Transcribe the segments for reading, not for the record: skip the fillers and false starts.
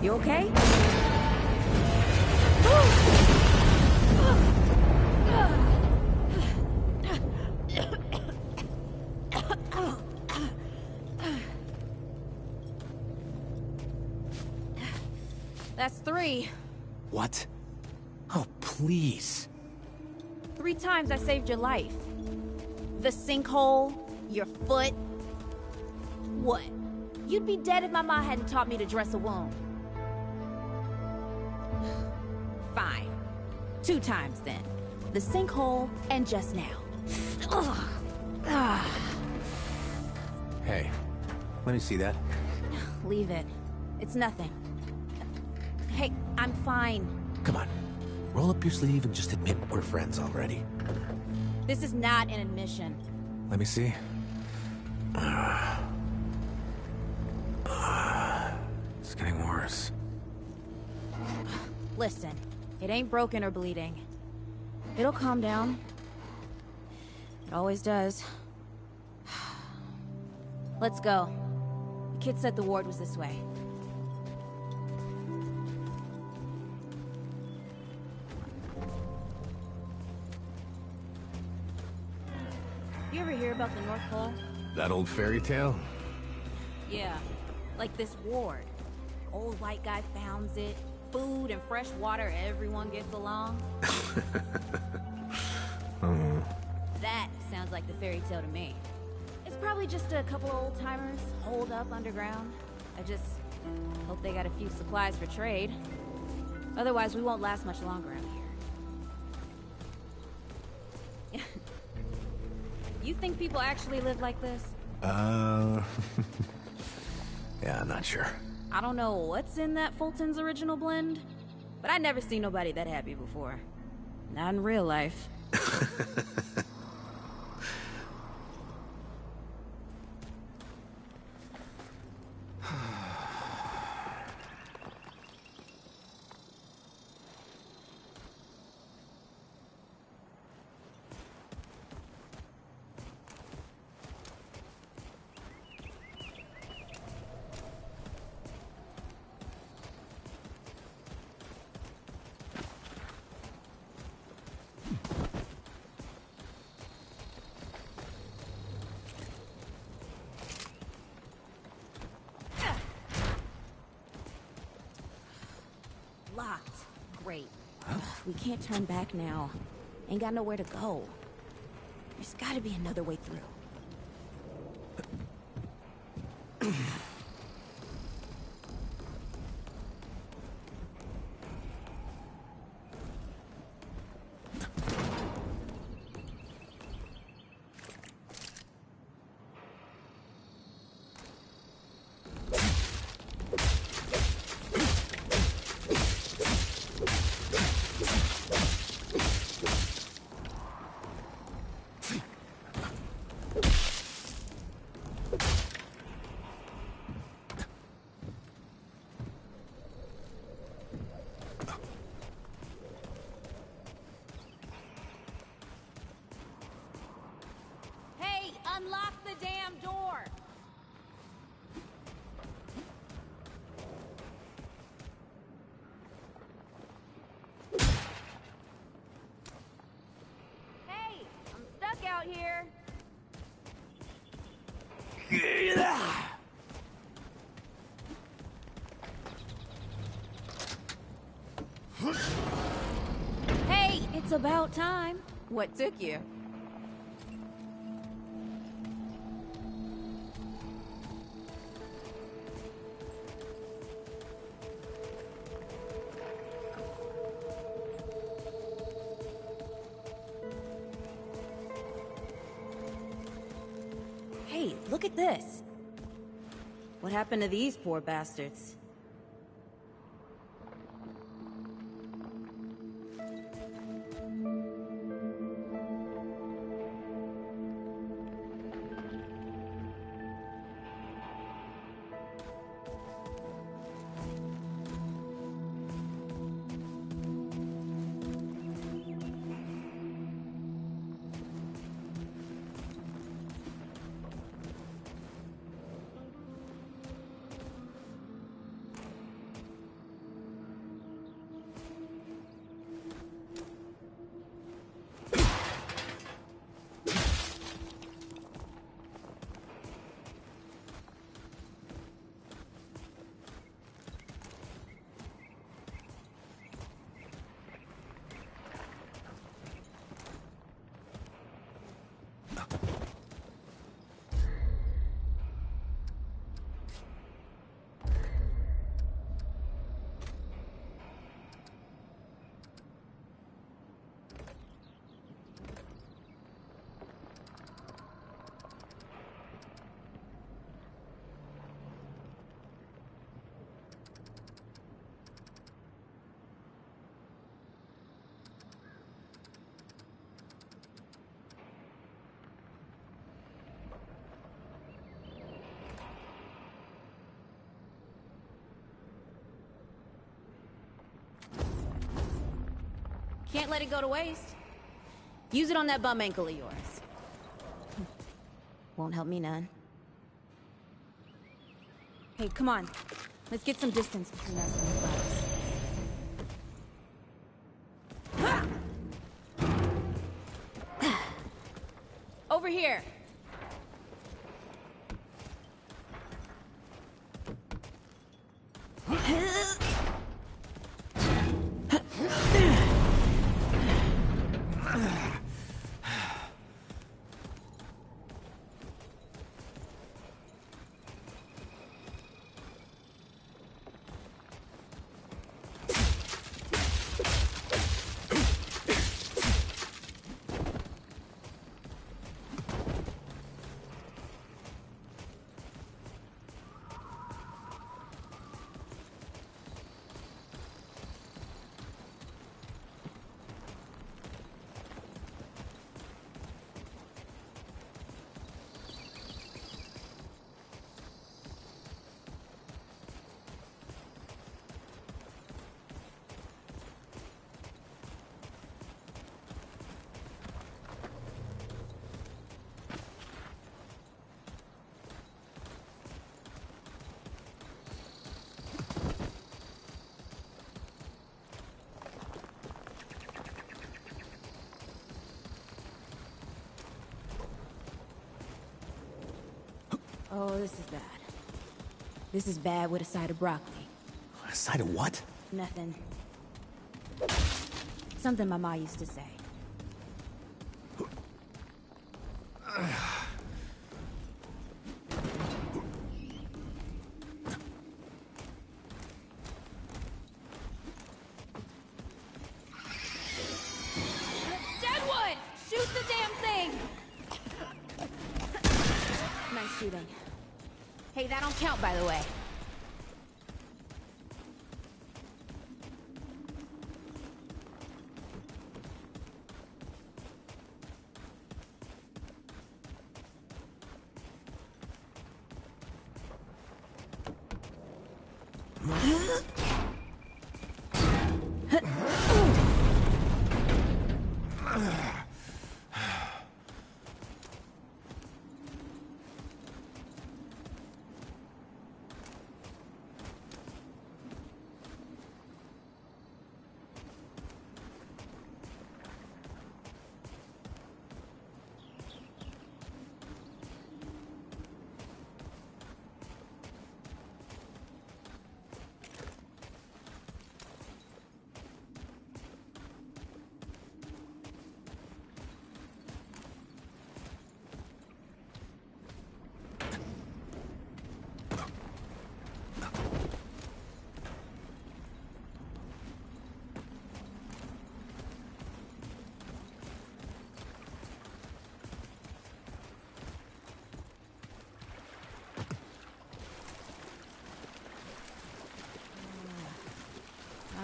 You okay? That's 3. What? Oh, please. 3 times I saved your life. The sinkhole, your foot. What? You'd be dead if my mom hadn't taught me to dress a wound. Fine. 2 times then. The sinkhole and just now. Ugh. Ugh. Hey, let me see that. Leave it. It's nothing. Hey, I'm fine. Come on. Roll up your sleeve and just admit we're friends already. This is not an admission. Let me see. It's getting worse. Listen, it ain't broken or bleeding. It'll calm down. It always does. Let's go. The kid said the ward was this way. You ever hear about the North Pole? That old fairy tale? Yeah, like this ward. Old white guy founds it. Food and fresh water, everyone gets along. That sounds like the fairy tale to me. It's probably just a couple of old-timers holed up underground. I just hope they got a few supplies for trade. Otherwise, we won't last much longer out here. You think people actually live like this? Yeah, I'm not sure. I don't know what's in that Fulton's original blend, but I never seen nobody that happy before. Not in real life. Locked. Great. Ugh, we can't turn back now. Ain't got nowhere to go. There's gotta be another way through. Unlock the damn door! Hey, I'm stuck out here. Hey, it's about time. What took you? Hey, look at this. What happened to these poor bastards? Can't let it go to waste. Use it on that bum ankle of yours. Won't help me none. Hey, come on. Let's get some distance between us and the bodies. Over here. Oh, this is bad. This is bad with a side of broccoli. A side of what? Nothing. Something my ma used to say. Deadwood! Shoot the damn thing! Nice shooting. Hey, that don't count, by the way.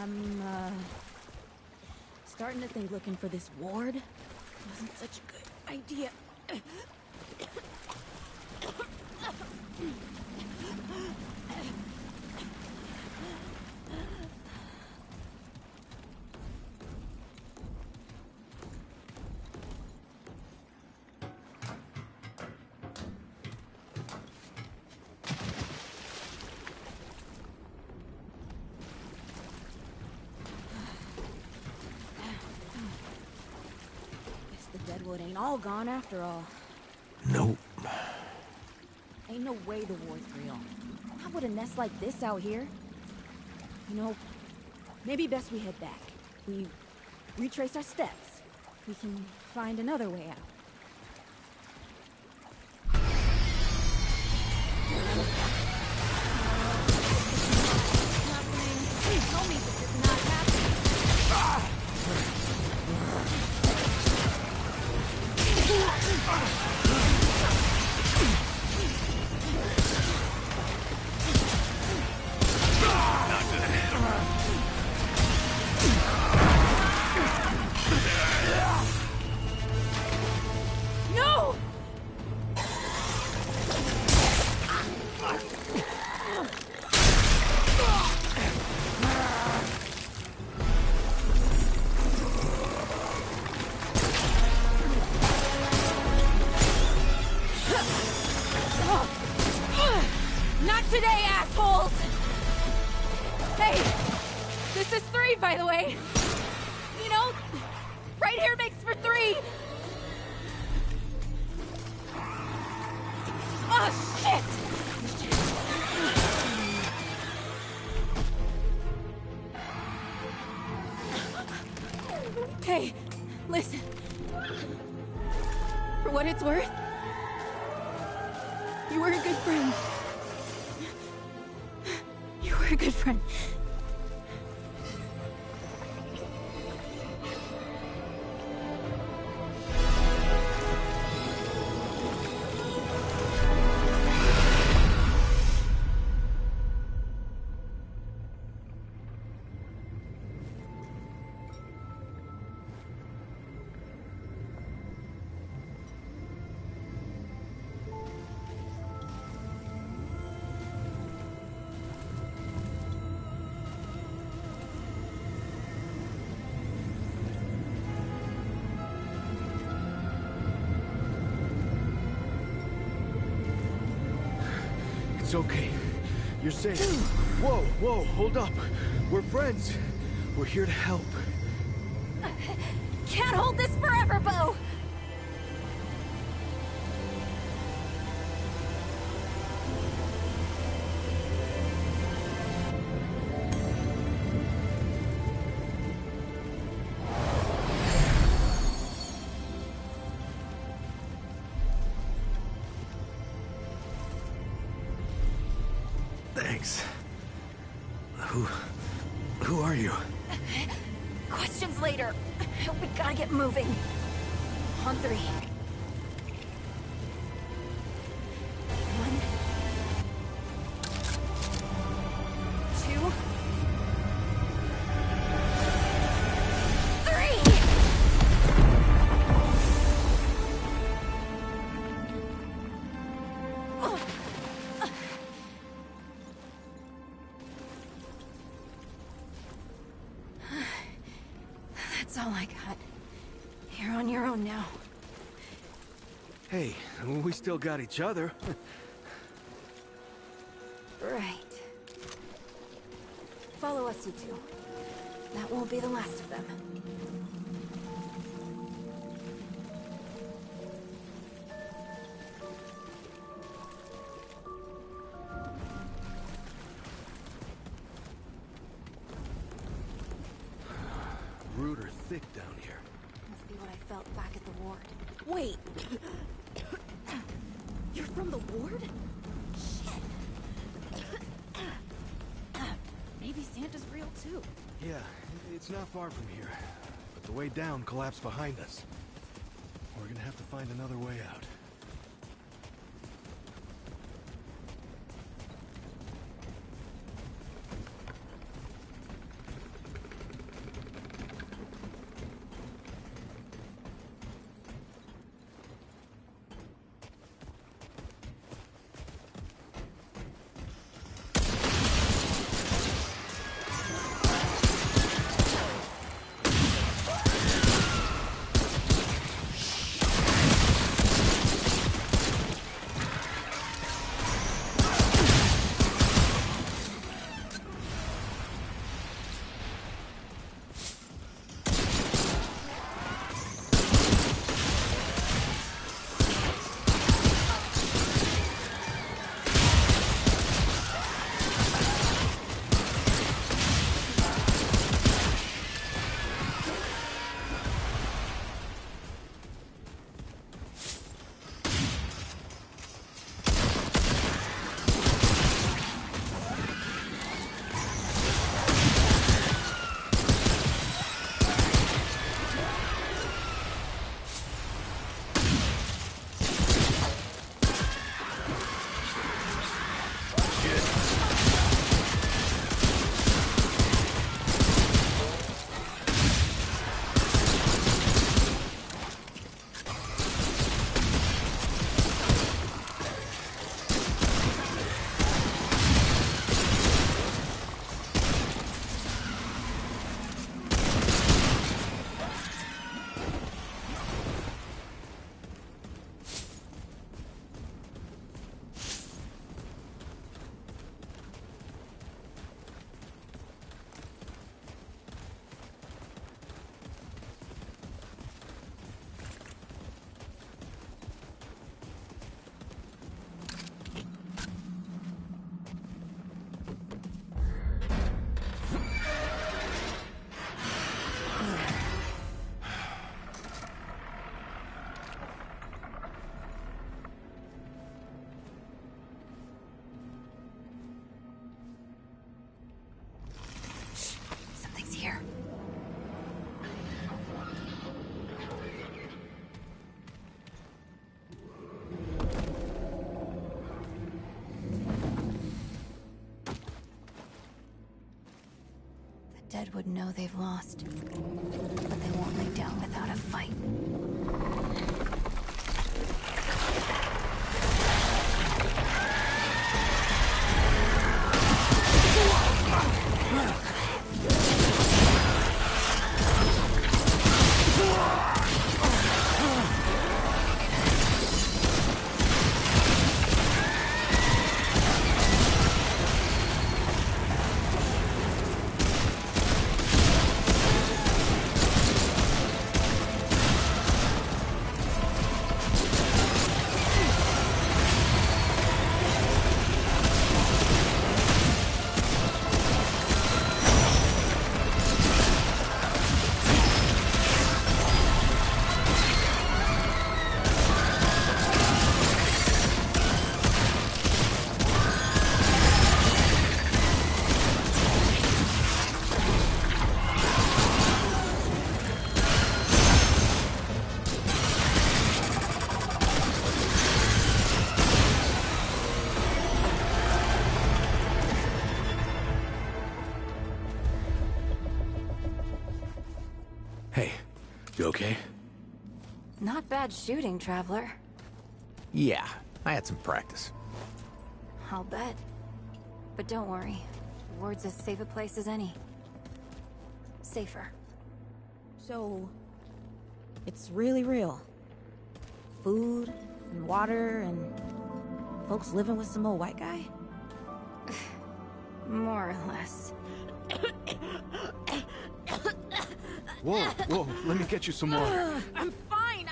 I'm, starting to think looking for this ward wasn't such a good idea. Deadwood ain't all gone after all. Nope. Ain't no way the war's real. How would a nest like this out here? You know, maybe best we head back. We retrace our steps. We can find another way out. Please tell me this is not happening. today, assholes! Hey, this is 3, by the way. You know, right here makes for 3. Oh, shit! Hey, listen. For what it's worth, you were a good friend. You were a good friend. It's okay. You're safe. Whoa, whoa, hold up. We're friends. We're here to help. Can't hold this forever, Bo! Thanks. Who are you? Questions later. We gotta get moving. On 3. 1, 2, 3! That's all I got. You're on your own now. Hey, we still got each other. Right. Follow us, you two. That won't be the last of them. Rude or thick down here. Must be what I felt back at the ward. Wait! You're from the ward? Shit! Maybe Santa's real too. Yeah, it's not far from here. But the way down collapsed behind us. We're gonna have to find another way out. dead would know they've lost. But they won't lay down without a fight. Hey, you okay? Not bad shooting, Traveler. Yeah, I had some practice. I'll bet. But don't worry. Ward's as safe a place as any. Safer. So, it's really real. Food, and water, and folks living with some old white guy? More or less. Whoa, whoa, let me get you some water. I'm fine,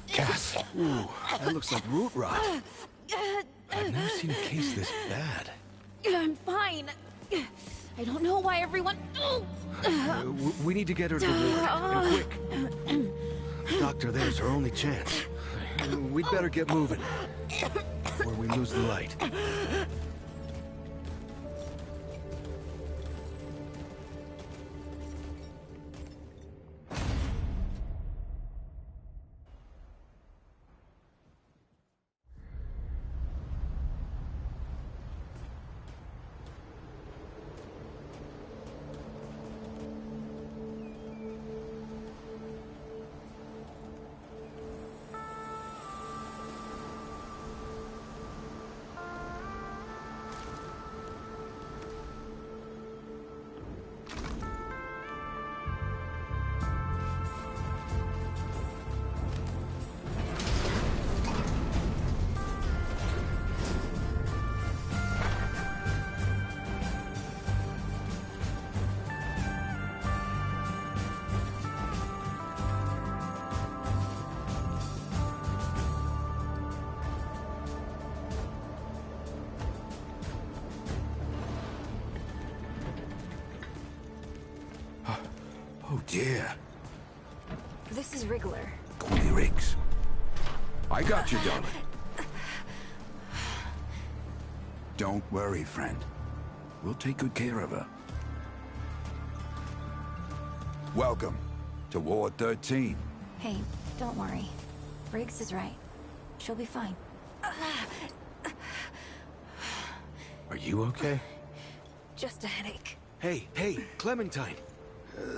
Cass. Ooh, that looks like root rot. I've never seen a case this bad. I'm fine. I don't know why everyone... We need to get her to the ward, and quick. Doctor, there's her only chance. We'd better get moving, before we lose the light. Oh dear. This is Wriggler. Call me Riggs. I got you, darling. Don't worry, friend. We'll take good care of her. Welcome to Ward 13. Hey, don't worry. Briggs is right. She'll be fine. Are you okay? Just a headache. Hey, Clementine.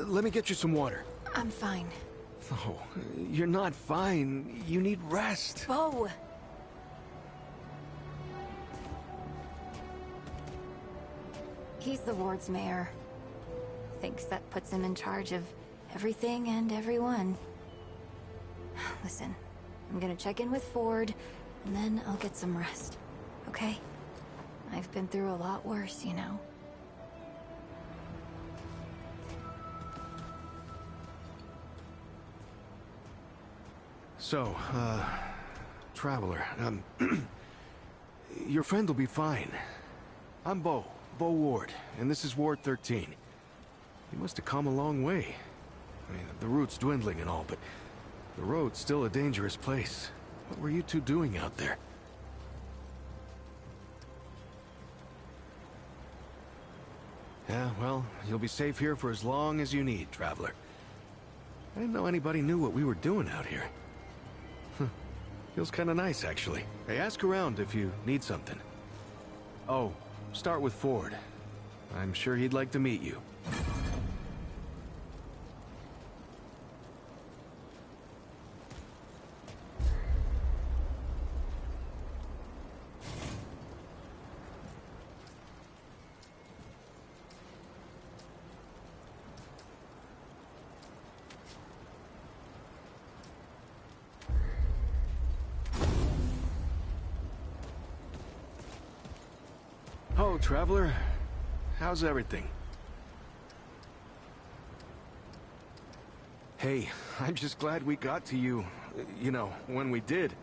Let me get you some water. I'm fine. Oh, you're not fine. You need rest. Bo! He's the ward's mayor. Thinks that puts him in charge of everything and everyone. Listen, I'm gonna check in with Ford, and then I'll get some rest. Okay? I've been through a lot worse, you know. So, Traveler, your friend will be fine. I'm Bo Ward, and this is Ward 13. You must have come a long way. I mean, the route's dwindling and all, but the road's still a dangerous place. What were you two doing out there? Yeah, well, you'll be safe here for as long as you need, Traveler. I didn't know anybody knew what we were doing out here. Feels kind of nice, actually. Hey, ask around if you need something. Oh, start with Ford. I'm sure he'd like to meet you. Oh, Traveler. How's everything? Hey, I'm just glad we got to you, you know, when we did.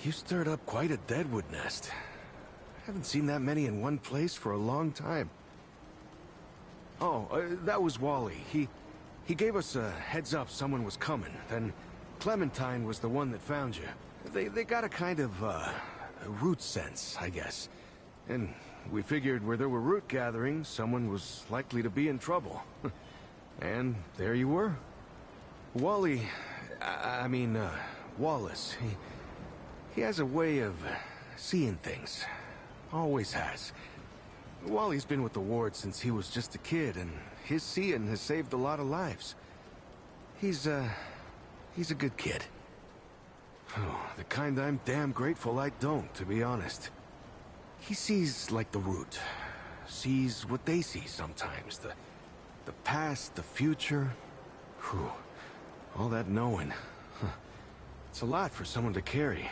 You stirred up quite a deadwood nest. I haven't seen that many in one place for a long time. Oh, that was Wally. He gave us a heads up someone was coming. Then Clementine was the one that found you. They got a kind of, a root sense, I guess. And we figured where there were root gatherings, someone was likely to be in trouble. And there you were. Wally... I mean, Wallace, he has a way of seeing things. Always has. Wally's been with the ward since he was just a kid, and his seeing has saved a lot of lives. He's a good kid. Oh, the kind I'm damn grateful I don't, to be honest. He sees like the root. Sees what they see sometimes. The past, the future. Whew. All that knowing. Huh. It's a lot for someone to carry.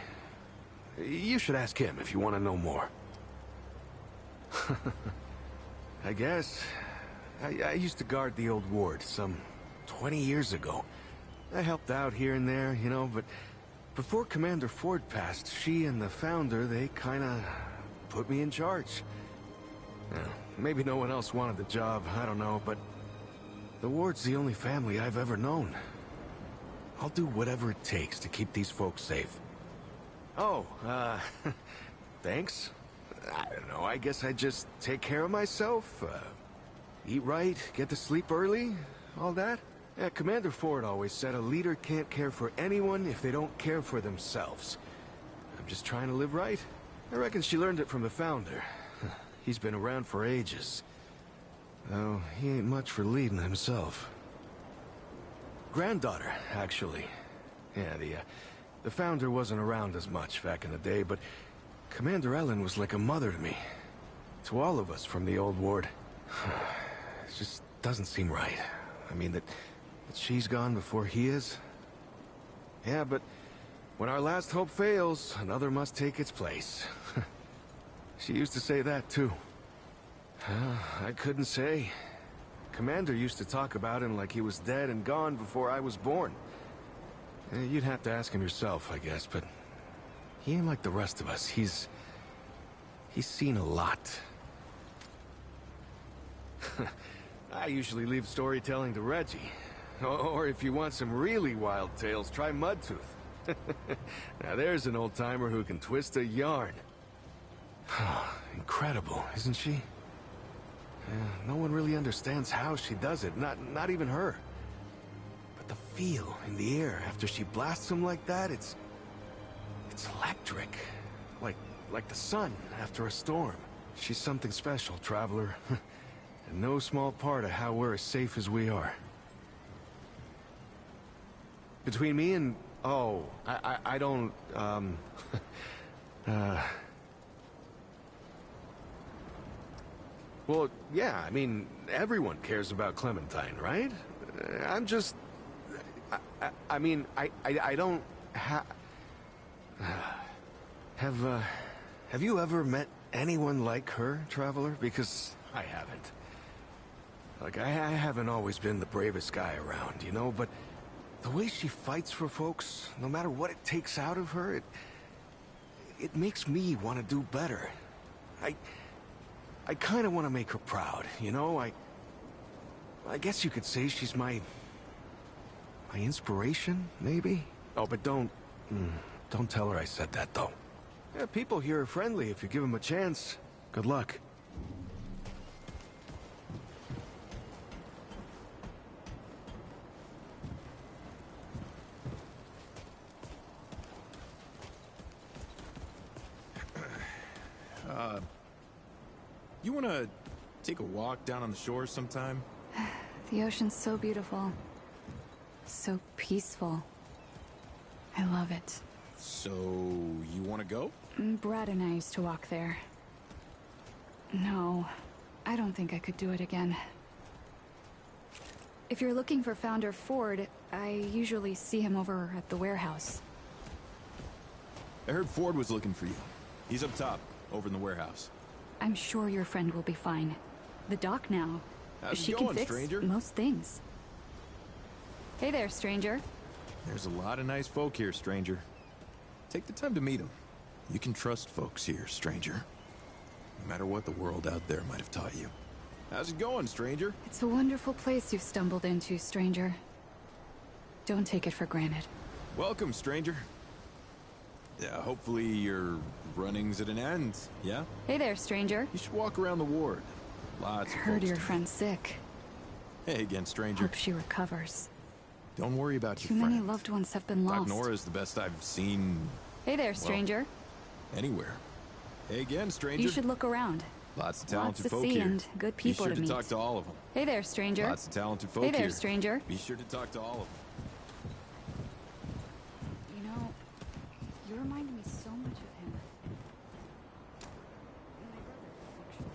You should ask him if you want to know more. I guess. I used to guard the old ward some 20 years ago. I helped out here and there, you know, but before Commander Ford passed, she and the founder, they kinda put me in charge. Now, maybe no one else wanted the job, I don't know, but the ward's the only family I've ever known. I'll do whatever it takes to keep these folks safe. Oh, thanks. I don't know, I guess I just take care of myself, eat right, get to sleep early, all that. Yeah, Commander Ford always said a leader can't care for anyone if they don't care for themselves. I'm just trying to live right. I reckon she learned it from the founder. He's been around for ages. Though he ain't much for leading himself. Granddaughter, actually. Yeah, the founder wasn't around as much back in the day, but Commander Ellen was like a mother to me. To all of us from the old ward. It just doesn't seem right. I mean, that she's gone before he is. Yeah, but when our last hope fails, another must take its place. She used to say that, too. I couldn't say. Commander used to talk about him like he was dead and gone before I was born. You'd have to ask him yourself, I guess, but he ain't like the rest of us. He's seen a lot. I usually leave storytelling to Reggie. Or if you want some really wild tales, try Mudtooth. Now there's an old-timer who can twist a yarn. Incredible, isn't she? No one really understands how she does it, not even her. But the feel in the air after she blasts him like that, it's electric. Like the sun after a storm. She's something special, Traveler. And no small part of how we're as safe as we are. Between me and... Oh, I don't, Well, yeah, I mean, everyone cares about Clementine, right? I'm just... I mean, I don't Have you ever met anyone like her, Traveler? Because I haven't. Like, I haven't always been the bravest guy around, you know, but the way she fights for folks, no matter what it takes out of her, it makes me want to do better. I kind of want to make her proud, you know? I guess you could say she's my inspiration, maybe? Oh, but don't tell her I said that, though. Yeah, people here are friendly if you give them a chance. Good luck. You wanna Take a walk down on the shore sometime? The ocean's so beautiful. So peaceful. I love it. So, you want to go? Brad and I used to walk there. No, I don't think I could do it again. If you're looking for Founder Ford, I usually see him over at the warehouse. I heard Ford was looking for you. He's up top, over in the warehouse. I'm sure your friend will be fine. The doc now. How's She it can going, fix stranger? most things. Hey there, stranger. There's a lot of nice folk here, stranger. Take the time to meet them. You can trust folks here, stranger. No matter what the world out there might have taught you. How's it going, stranger? It's a wonderful place you've stumbled into, stranger. Don't take it for granted. Welcome, stranger. Yeah, hopefully your running's at an end, yeah? Hey there, stranger. You should walk around the ward. Lots of Heard folks your to friend's sick. meet. Hey again, stranger. Hope she recovers. Don't worry about Too your many friend. loved ones have been Doc lost. Nora's the best I've seen Hey there, stranger. anywhere. Hey again, stranger. You should look around. Lots of Lots talented to folk see here. and good people Be sure to to meet. talk to all of them. Hey there, stranger. Lots of talented folk Hey there, here. stranger. Be sure to talk to all of them. You know, you remind me so much of him. My brother, actually.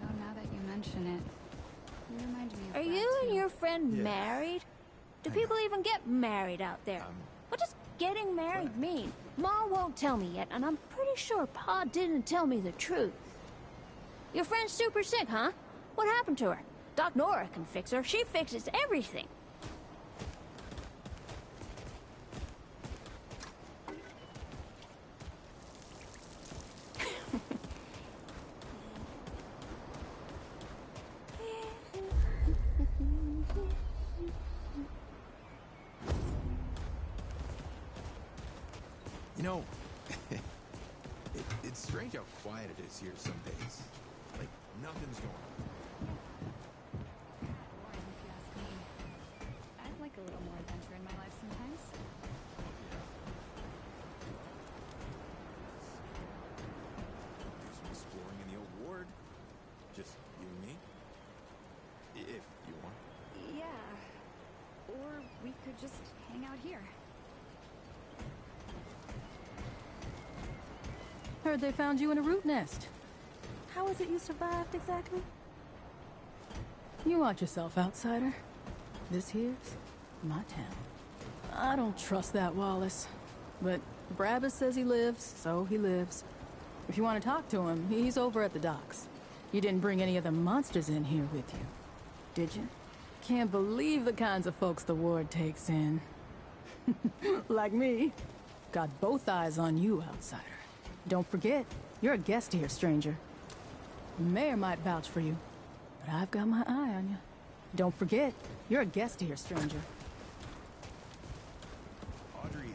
Oh, now that you mention it, you remind me of Are Brad, you and too. your friend Yeah. married? Do I people even get married out there? What does getting married mean? Ma won't tell me yet, and I'm pretty sure Pa didn't tell me the truth. Your friend's super sick, huh? What happened to her? Doc Nora can fix her. She fixes everything. You know, it's strange how quiet it is here some days. Like, nothing's going on. Boring, if you ask me. I'd like a little more adventure in my life sometimes. Do some exploring in the old ward. Just you and me. If you want. Yeah. Or we could just hang out here. Heard they found you in a root nest. How is it you survived exactly? You watch yourself, outsider. This here's my town. I don't trust that Wallace. But Brabus says he lives, so he lives. If you want to talk to him, he's over at the docks. You didn't bring any of the monsters in here with you, did you? Can't believe the kinds of folks the ward takes in. Like me. Got both eyes on you, outsider. Don't forget, you're a guest here, stranger. The mayor might vouch for you, but I've got my eye on you. Don't forget, you're a guest here, stranger. Audrey,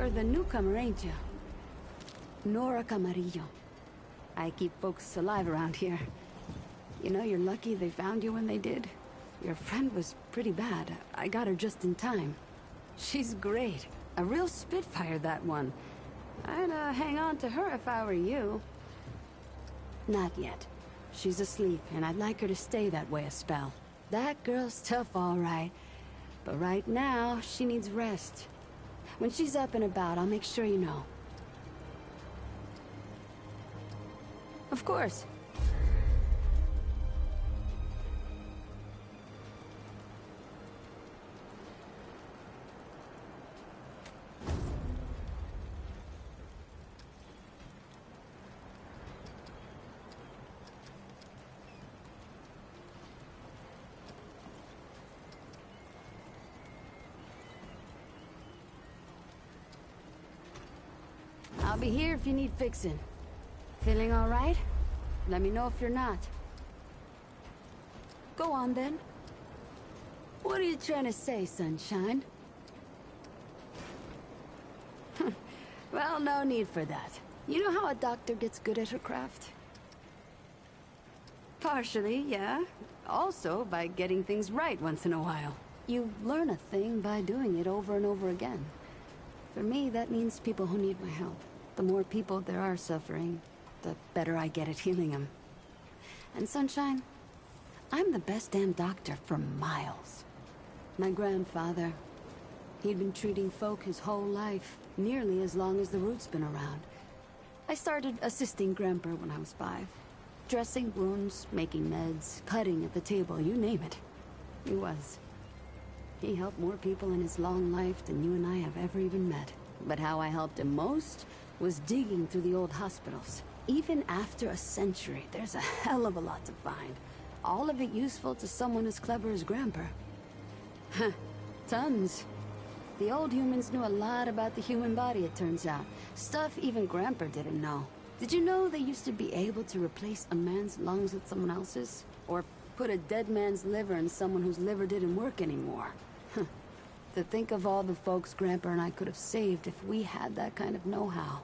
You're the newcomer, ain't you? Nora Camarillo. I keep folks alive around here. You know, you're lucky they found you when they did. Your friend was pretty bad. I got her just in time. She's great. A real spitfire, that one. I'd hang on to her if I were you. Not yet. She's asleep, and I'd like her to stay that way a spell. That girl's tough, all right. But right now, she needs rest. When she's up and about, I'll make sure you know. Of course. I'll be here if you need fixing. Feeling all right? Let me know if you're not. Go on, then. What are you trying to say, sunshine? Well, no need for that. You know how a doctor gets good at her craft? Partially, yeah. Also, by getting things right once in a while. You learn a thing by doing it over and over again. For me, that means people who need my help. The more people there are suffering, the better I get at healing them. And Sunshine, I'm the best damn doctor for miles. My grandfather, he'd been treating folk his whole life, nearly as long as the root's been around. I started assisting Grandpa when I was 5. Dressing wounds, making meds, cutting at the table, you name it. He was. He helped more people in his long life than you and I have ever even met. But how I helped him most was digging through the old hospitals. Even after a century, there's a hell of a lot to find. All of it useful to someone as clever as Grandpa. Huh, tons. The old humans knew a lot about the human body, it turns out. Stuff even Grandpa didn't know. Did you know they used to be able to replace a man's lungs with someone else's? Or put a dead man's liver in someone whose liver didn't work anymore? To think of all the folks Grandpa and I could have saved if we had that kind of know-how.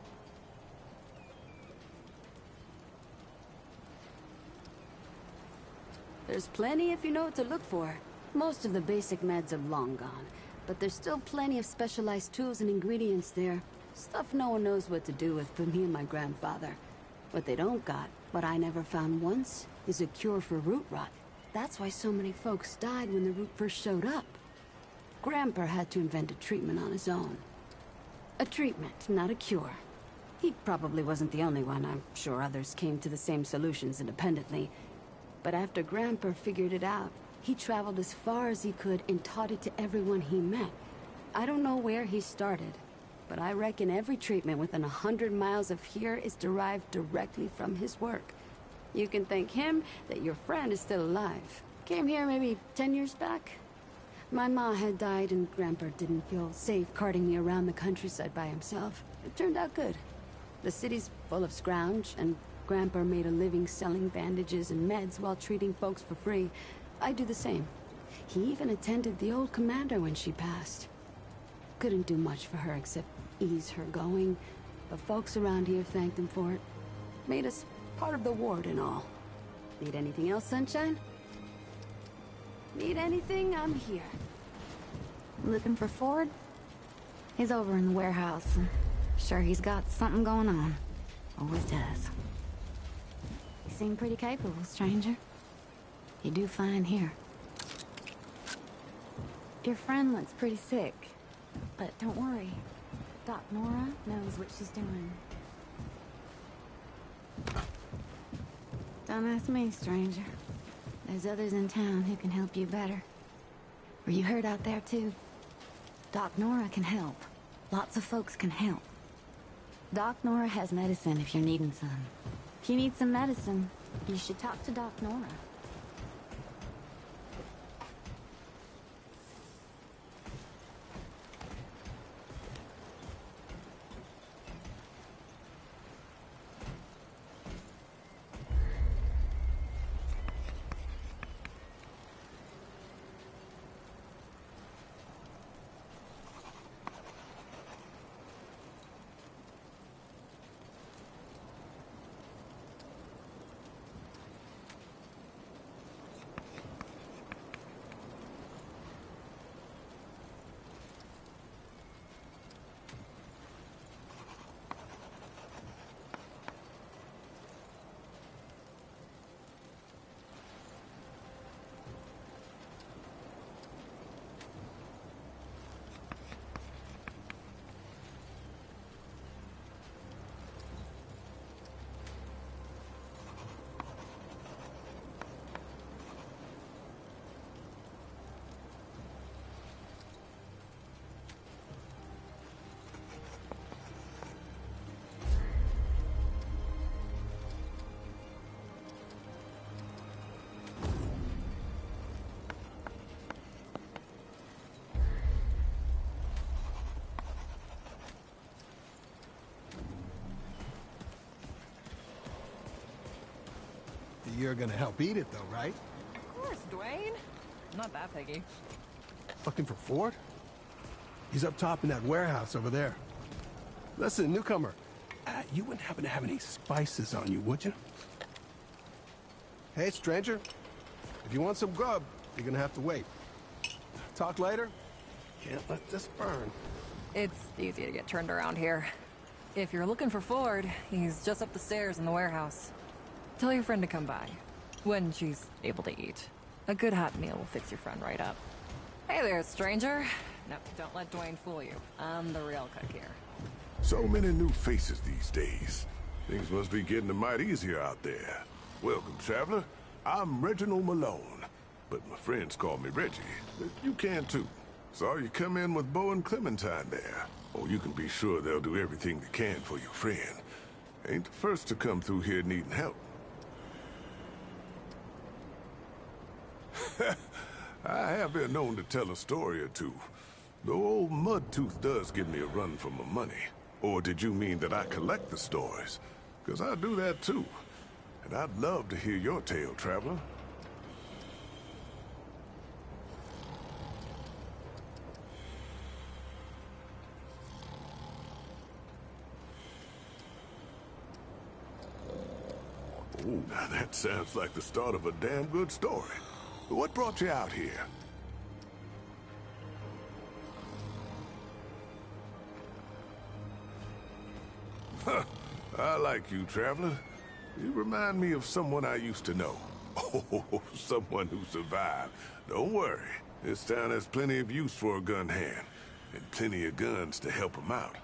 There's plenty if you know what to look for. Most of the basic meds are long gone, but there's still plenty of specialized tools and ingredients there. Stuff no one knows what to do with but me and my grandfather. What they don't got, what I never found once, is a cure for root rot. That's why so many folks died when the root first showed up. Grandpa had to invent a treatment on his own. A treatment, not a cure. He probably wasn't the only one. I'm sure others came to the same solutions independently. But after Grandpa figured it out, he traveled as far as he could and taught it to everyone he met. I don't know where he started, but I reckon every treatment within 100 miles of here is derived directly from his work. You can thank him that your friend is still alive. Came here maybe 10 years back. My ma had died and Grandpa didn't feel safe carting me around the countryside by himself. It turned out good. The city's full of scrounge, and Grandpa made a living selling bandages and meds while treating folks for free. I do the same. He even attended the old commander when she passed. Couldn't do much for her except ease her going, but folks around here thanked him for it. Made us part of the ward and all. Need anything else, Sunshine? Need anything? I'm here. Looking for Ford? He's over in the warehouse. Sure he's got something going on. Always does. You seem pretty capable, stranger. You do fine here. Your friend looks pretty sick. But don't worry. Doc Nora knows what she's doing. Don't ask me, stranger. There's others in town who can help you better. Were you hurt out there, too? Doc Nora can help. Lots of folks can help. Doc Nora has medicine if you're needing some. If you need some medicine, you should talk to Doc Nora. You're gonna help eat it, though, right? Of course, Dwayne. I'm not that picky. Looking for Ford? He's up top in that warehouse over there. Listen, newcomer. You wouldn't happen to have any spices on you, would you? Hey, stranger. If you want some grub, you're gonna have to wait. Talk later? Can't let this burn. It's easy to get turned around here. If you're looking for Ford, he's just up the stairs in the warehouse. Tell your friend to come by, when she's able to eat. A good hot meal will fix your friend right up. Hey there, stranger. No, don't let Dwayne fool you. I'm the real cook here. So many new faces these days. Things must be getting a mite easier out there. Welcome, traveler. I'm Reginald Malone, but my friends call me Reggie. You can too. Saw you come in with Bo and Clementine there. Oh, you can be sure they'll do everything they can for your friend. Ain't the first to come through here needing help. I have been known to tell a story or two. Though old Mudtooth does give me a run for my money. Or did you mean that I collect the stories? 'Cause I do that too. And I'd love to hear your tale, traveler. Oh, now that sounds like the start of a damn good story. What brought you out here? I like you, traveler. You remind me of someone I used to know. Oh, someone who survived. Don't worry. This town has plenty of use for a gun hand, and plenty of guns to help him out.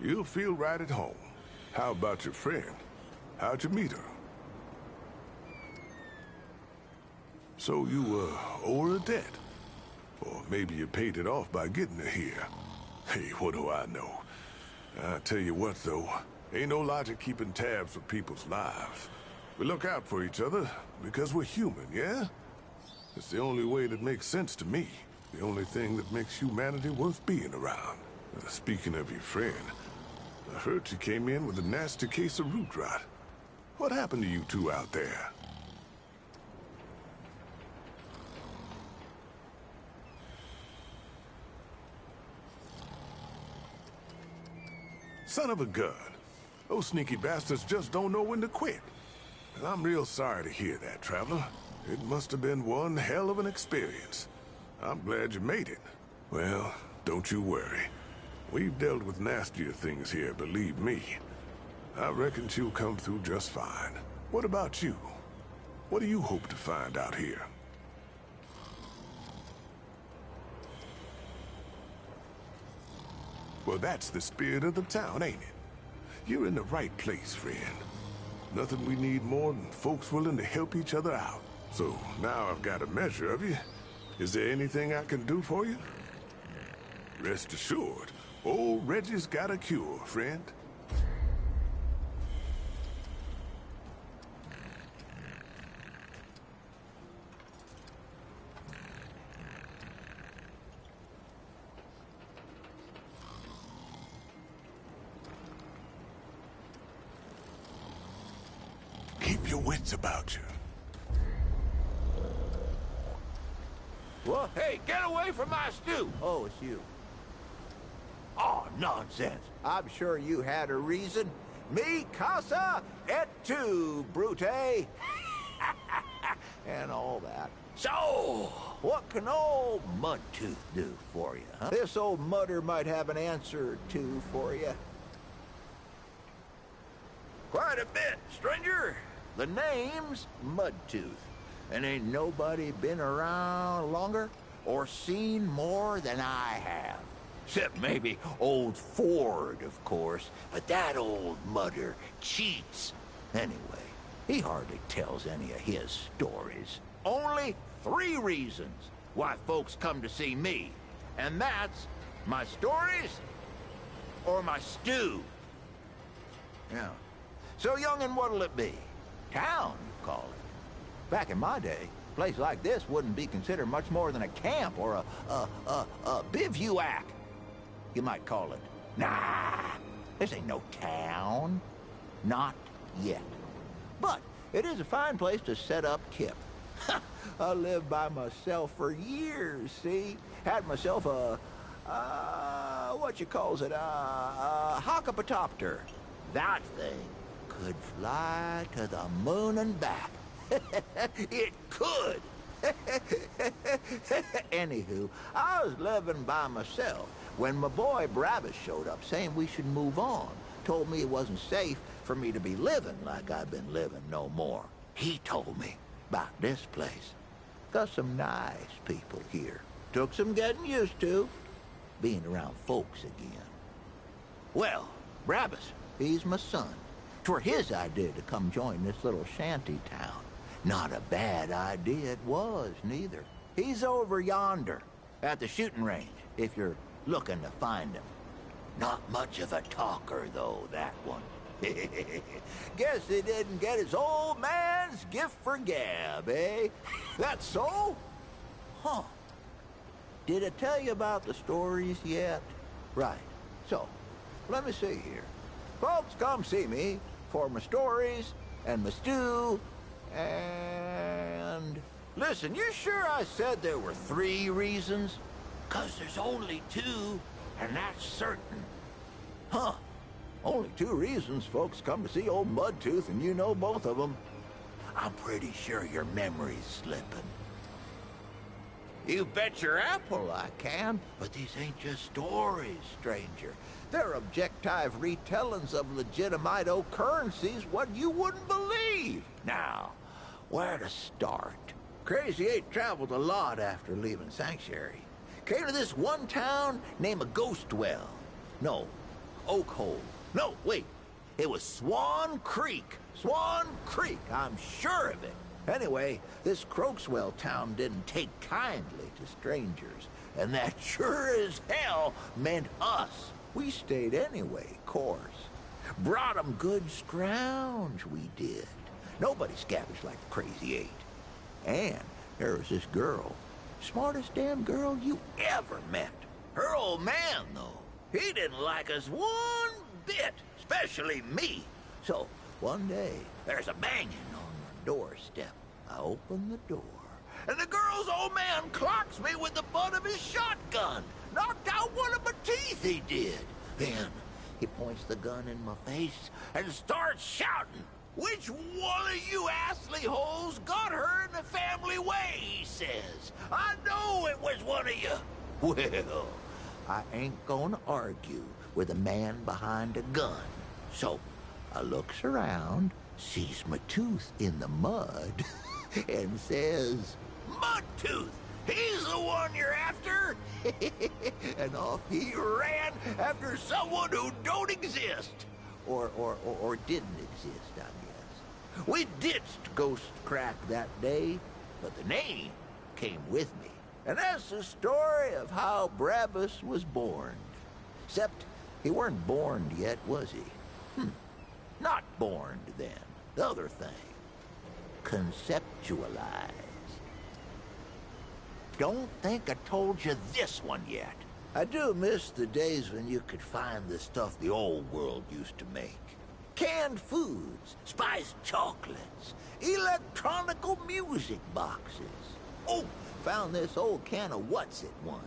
You'll feel right at home. How about your friend? How'd you meet her? So you, owe her a debt? Or maybe you paid it off by getting her here. Hey, what do I know? I tell you what, though. Ain't no logic keeping tabs with people's lives. We look out for each other because we're human, yeah? It's the only way that makes sense to me. The only thing that makes humanity worth being around. Speaking of your friend, I heard she came in with a nasty case of root rot. What happened to you two out there? Son of a gun. Those sneaky bastards just don't know when to quit. And I'm real sorry to hear that, traveler. It must have been one hell of an experience. I'm glad you made it. Well, don't you worry. We've dealt with nastier things here, believe me. I reckon she'll come through just fine. What about you? What do you hope to find out here? Well, that's the spirit of the town, ain't it? You're in the right place, friend. Nothing we need more than folks willing to help each other out. So, now I've got a measure of you. Is there anything I can do for you? Rest assured, old Reggie's got a cure, friend. Keep your wits about you. What? Hey, get away from my stew! Oh, it's you. Oh, nonsense. I'm sure you had a reason. Mi casa et tu, Brute. And all that. So, What can old Mudtooth do for you, huh? This old mudder might have an answer or two for you. quite a bit, stranger. The name's Mudtooth. And ain't nobody been around longer or seen more than I have. Except maybe old Ford, of course. But that old mudder cheats. Anyway, he hardly tells any of his stories. Only 3 reasons why folks come to see me. And that's my stories or my stew. Yeah. So, young'un, what'll it be? Town, you call it. Back in my day, a place like this wouldn't be considered much more than a camp or a bivouac. You might call it. Nah, this ain't no town. Not yet. But It is a fine place to set up kip. I lived by myself for years, see? Had myself a, what you calls it, a hockapatopter. That thing could fly to the moon and back. It could. Anywho, I was living by myself when my boy Brabus showed up saying we should move on. Told me it wasn't safe for me to be living like I've been living no more. He told me about this place. Got some nice people here. Took some getting used to, being around folks again. Well, Brabus, he's my son. 'Twere his idea to come join this little shanty town. Not a bad idea it was, neither. He's over yonder, at the shooting range, if you're looking to find him. Not much of a talker, though, that one. Guess he didn't get his old man's gift for gab, eh? That's so? Huh. Did I tell you about the stories yet? Right. So, let me see here. Folks come see me for my stories and my stew and... Listen, you sure I said there were 3 reasons? 'Cause there's only 2, and that's certain. Huh. Only 2 reasons folks come to see old Mudtooth, and you know both of them. I'm pretty sure your memory's slipping. You bet your apple I can, but these ain't just stories, stranger. They're objective retellings of legitimate occurrences what you wouldn't believe. Now, where to start? Crazy 8 traveled a lot after leaving Sanctuary. Came to this one town named Ghostwell. No, Oakhole. No, wait. It was Swan Creek. Swan Creek, I'm sure of it. Anyway, this Croakswell town didn't take kindly to strangers, and that sure as hell meant us. We stayed anyway, course. Brought 'em good scrounge, we did. Nobody scavenged like the Crazy 8. And there was this girl, smartest damn girl you ever met. Her old man, though, he didn't like us one bit, especially me. So, one day, there's a banging on my doorstep. I open the door, and the girl's old man clocks me with the butt of his shotgun. Knocked out one of my teeth, he did. Then, he points the gun in my face and starts shouting. Which one of you assly holes got her in the family way, he says. I know it was one of you. Well, I ain't gonna argue with a man behind a gun. So, I looks around, sees my tooth in the mud, and says, Mudtooth, he's the one you're after. And off he ran after someone who don't exist. Or didn't exist, I guess. We ditched Ghost Crack that day, but the name came with me. And that's the story of how Brabus was born. Except he weren't born yet, was he? Not born then. The other thing. Conceptualized. Don't think I told you this one yet. I do miss the days when you could find the stuff the old world used to make. Canned foods, spiced chocolates, electronical music boxes. Oh, found this old can of what's it once.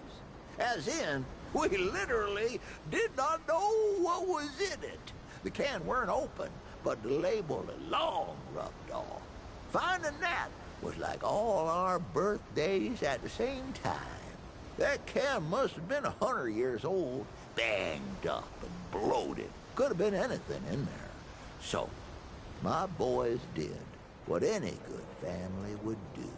As in, we literally did not know what was in it. The can weren't open, but the label had long rubbed off. Finding that was like all our birthdays at the same time. That can must have been 100 years old, banged up and bloated. Could have been anything in there. So, my boys did what any good family would do.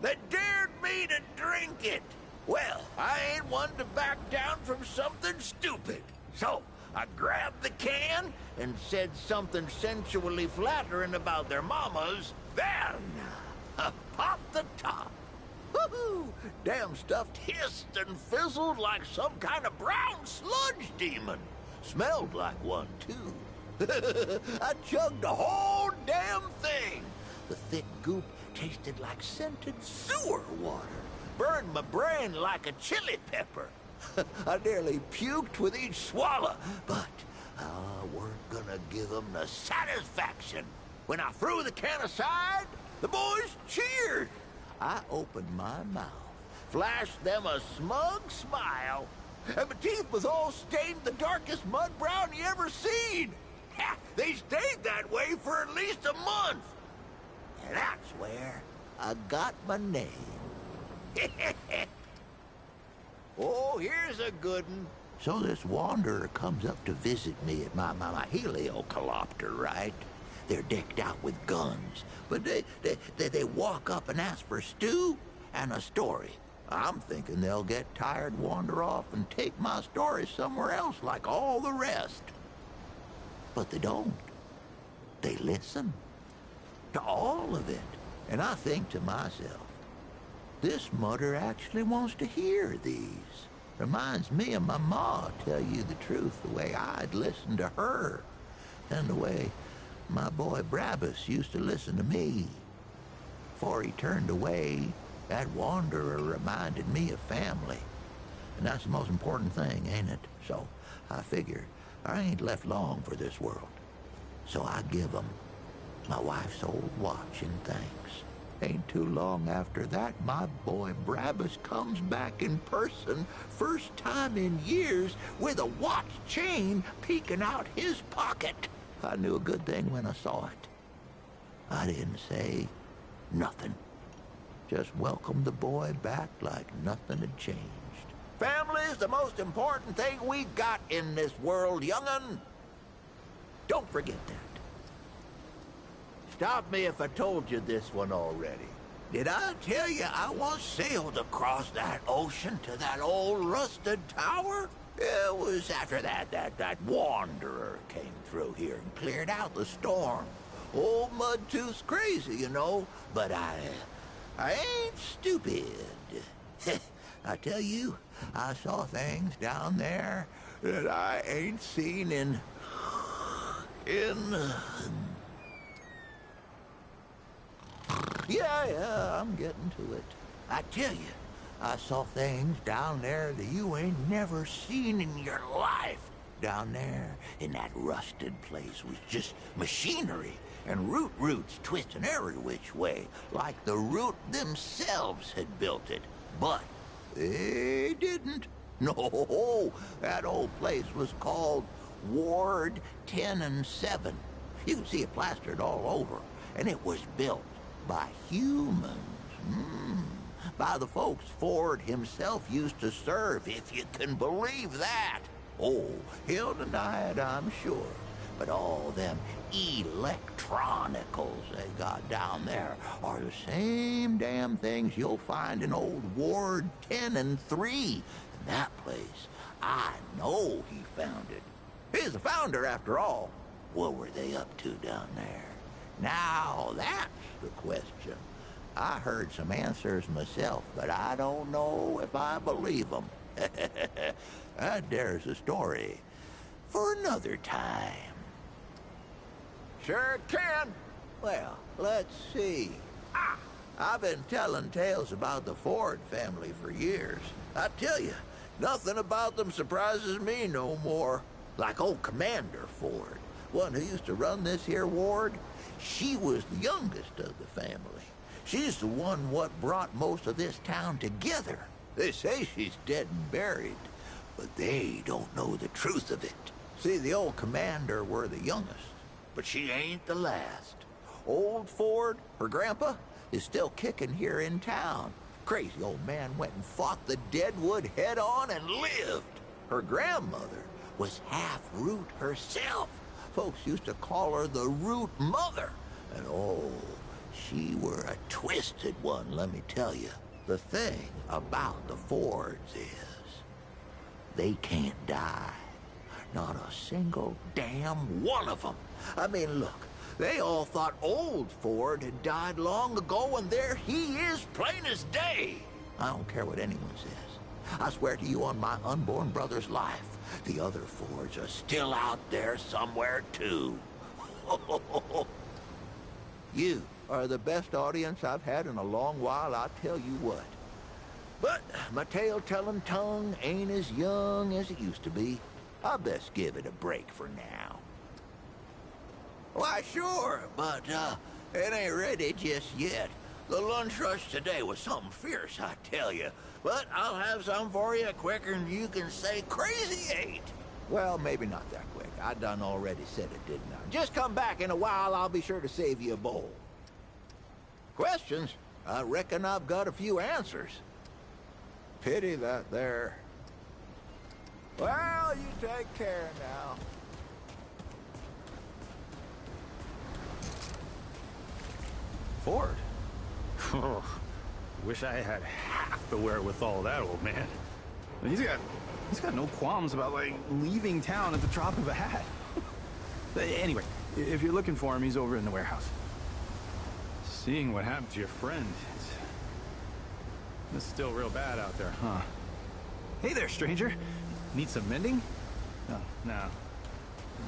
They dared me to drink it. Well, I ain't one to back down from something stupid. So, I grabbed the can and said something sensually flattering about their mamas. Then, I popped the top. Woohoo! Damn stuff hissed and fizzled like some kind of brown sludge demon. Smelled like one, too. I chugged the whole damn thing. The thick goop tasted like scented sewer water. Burned my brain like a chili pepper. I nearly puked with each swallow, but I weren't gonna give them the satisfaction. When I threw the can aside, the boys cheered. I opened my mouth, flashed them a smug smile, and my teeth was all stained the darkest mud brown you ever seen. Ha, they stayed that way for at least a month. And that's where I got my name. Oh, here's a good one. So this wanderer comes up to visit me at my heliocopter, right? They're decked out with guns, but they walk up and ask for stew and a story. I'm thinking they'll get tired, wander off, and take my story somewhere else like all the rest. But they don't. They listen to all of it. And I think to myself, this mudder actually wants to hear these. Reminds me of my ma, tell you the truth, the way I'd listen to her, and the way my boy Brabus used to listen to me. Before he turned away, that wanderer reminded me of family. And that's the most important thing, ain't it? So I figure I ain't left long for this world. So I give 'em my wife's old watch in thanks. Ain't too long after that, my boy Brabus comes back in person, first time in years, with a watch chain peeking out his pocket. I knew a good thing when I saw it. I didn't say nothing. Just welcomed the boy back like nothing had changed. Family's the most important thing we got in this world, young'un. Don't forget that. Stop me if I told you this one already. Did I tell you I once sailed across that ocean to that old rusted tower? It was after that wanderer came through here and cleared out the storm. Old Mudtooth's crazy, you know, but I ain't stupid. I tell you, I saw things down there that I ain't seen in Yeah, I'm getting to it. I tell you, I saw things down there that you ain't never seen in your life. Down there in that rusted place was just machinery and roots twisting every which way, like the root themselves had built it. But they didn't. No, that old place was called Ward 10 and 7. You can see it plastered all over, and it was built by humans. By the folks Ford himself used to serve, if you can believe that. Oh, he'll deny it, I'm sure. But all them electronicals they got down there are the same damn things you'll find in old Ward 10 and 3. And that place, I know he founded. He's the founder, after all. What were they up to down there? Now, that's the question. I heard some answers myself, but I don't know if I believe them. There's a story for another time. Sure can. Well, let's see. I've been telling tales about the Ford family for years. I tell you, nothing about them surprises me no more. Like old Commander Ford, one who used to run this here ward. She was the youngest of the family. She's the one what brought most of this town together. They say she's dead and buried, but they don't know the truth of it. See, the old commander were the youngest, but she ain't the last. Old Ford, her grandpa, is still kicking here in town. Crazy old man went and fought the Deadwood head-on and lived. Her grandmother was half Root herself. Folks used to call her the Root Mother. And oh, she were a twisted one, let me tell you. The thing about the Fords is, they can't die. Not a single damn one of them. I mean, look, they all thought old Ford had died long ago, and there he is, plain as day. I don't care what anyone says. I swear to you on my unborn brother's life, the other Fords are still out there somewhere, too. You are the best audience I've had in a long while, I'll tell you what. But my tale-telling tongue ain't as young as it used to be. I'll best give it a break for now. Why, sure, but, it ain't ready just yet. The lunch rush today was something fierce, I tell you. But I'll have some for you quicker than you can say crazy eight. Well, maybe not that quick. I done already said it, didn't I? Just come back in a while, I'll be sure to save you a bowl. Questions? I reckon I've got a few answers. Pity that there. Well, you take care now. Ford? Oh, wish I had half the wherewithal of that old man. He's got no qualms about, like, leaving town at the drop of a hat. Anyway, if you're looking for him, he's over in the warehouse. Seeing what happened to your friend, it's still real bad out there, huh? Hey there, stranger. Need some mending? No, no.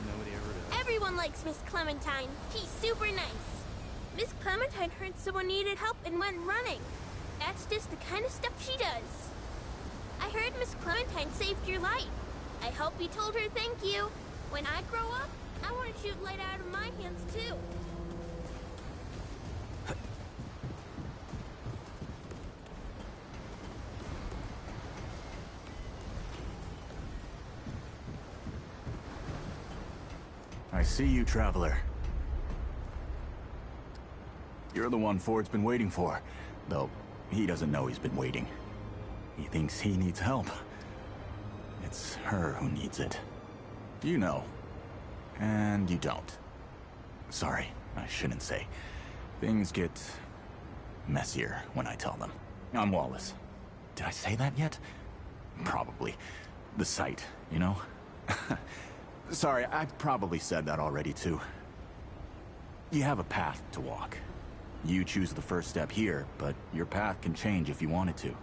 Nobody ever does. Everyone likes Miss Clementine. She's super nice. Miss Clementine heard someone needed help and went running. That's just the kind of stuff she does. I heard Miss Clementine saved your life. I hope you told her thank you. When I grow up, I want to shoot light out of my hands too. I see you, traveler. You're the one Ford's been waiting for, though he doesn't know he's been waiting. He thinks he needs help. It's her who needs it. You know, and you don't. Sorry, I shouldn't say. Things get messier when I tell them. I'm Wallace. Did I say that yet? Probably. The site, you know? Sorry, I probably said that already, too. You have a path to walk. You choose the first step here, but your path can change if you wanted to.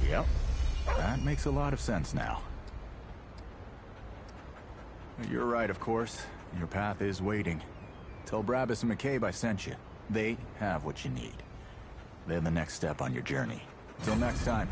Yep. That makes a lot of sense now. You're right, of course. Your path is waiting. Tell Brabus and McCabe I sent you. They have what you need. They're the next step on your journey. Till next time.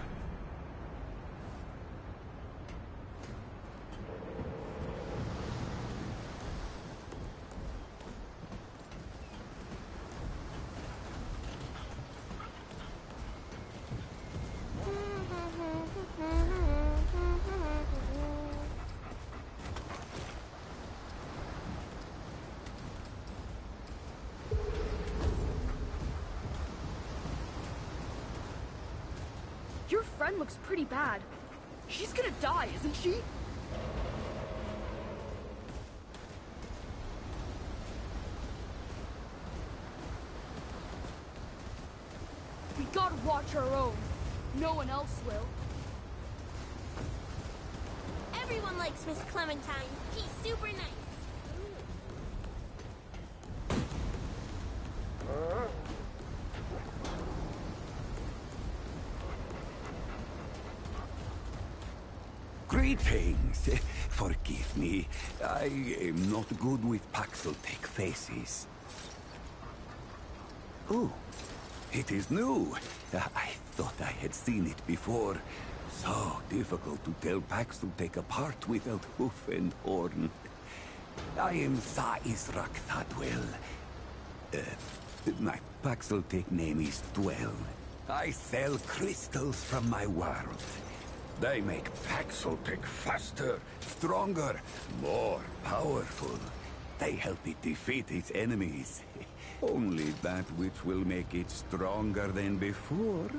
Your friend looks pretty bad. She's gonna die, isn't she? We gotta watch our own. No one else will. Everyone likes Miss Clementine. She's super nice. Greetings. Forgive me. I am not good with Paxel-Tech faces. Oh, it is new. I thought I had seen it before. So difficult to tell Paxel-Tech apart without hoof and horn. I am Za-Israk Thadwell. My Paxel-Tech name is Dwell. I sell crystals from my world. They make Paxel-Tech faster, stronger, more powerful. They help it defeat its enemies. Only that which will make it stronger than before.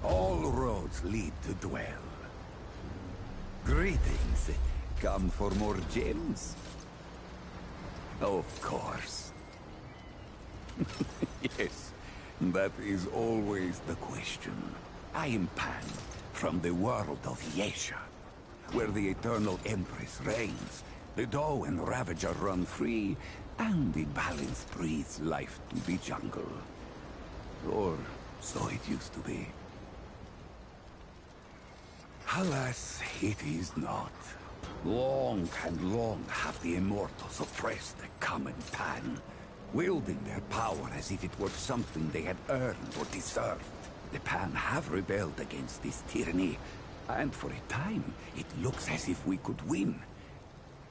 All roads lead to Dwell. Greetings. Come for more gems? Of course. Yes, that is always the question. I am Pan, from the world of Yesha, where the Eternal Empress reigns, the Doe and Ravager run free, and the balance breathes life to the jungle. Or so it used to be. Alas, it is not. Long and long have the Immortals oppressed the common Pan, wielding their power as if it were something they had earned or deserved. The Pan have rebelled against this tyranny, and for a time, it looks as if we could win.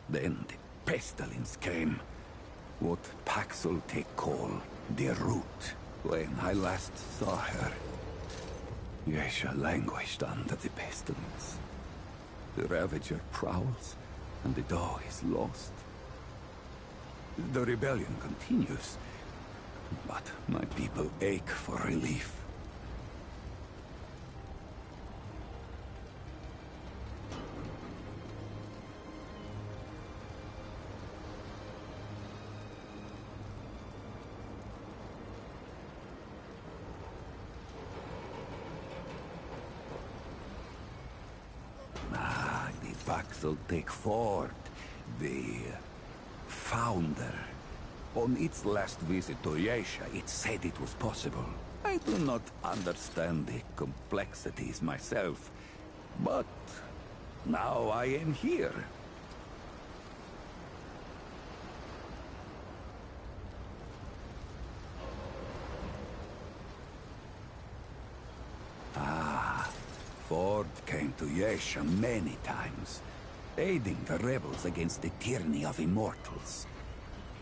Then the pestilence came. What Paxel-Tech call the Root. When I last saw her, Yesha languished under the pestilence. The Ravager prowls, and the Doe is lost. The rebellion continues, but my people ache for relief. Paxel-Tech Ford, the founder. On its last visit to Yesha, it said it was possible. I do not understand the complexities myself, but now I am here. Ford came to Yesha many times, aiding the rebels against the tyranny of immortals.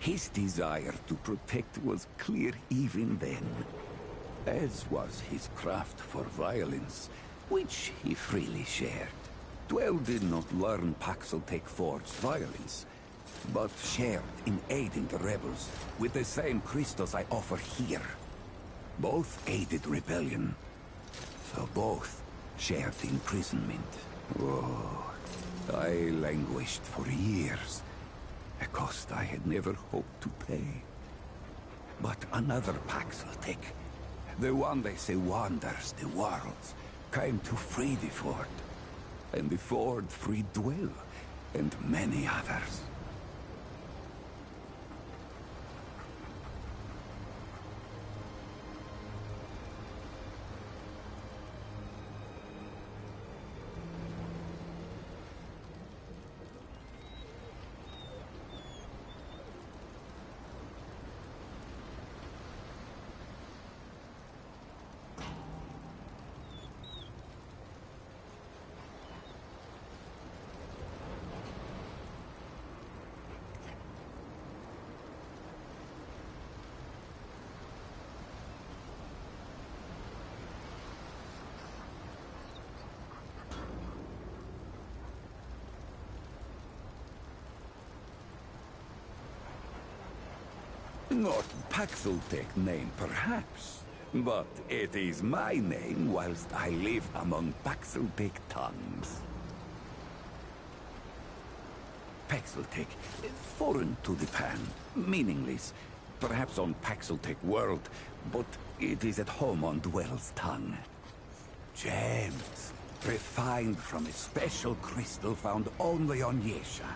His desire to protect was clear even then, as was his craft for violence, which he freely shared. Dwell did not learn Paxel-Tech Ford's violence, but shared in aiding the rebels with the same crystals I offer here. Both aided rebellion, so both shared imprisonment. Oh, I languished for years, a cost I had never hoped to pay. But another Paxel-Tech, the one they say wanders the worlds, came to free the Ford. And the Ford freed Dwell, and many others. Not Paxeltech name, perhaps. But it is my name whilst I live among Paxeltech tongues. Paxeltech, foreign to the Pan, meaningless. Perhaps on Paxeltech world, but it is at home on Dwell's tongue. Gems, refined from a special crystal found only on Yesha.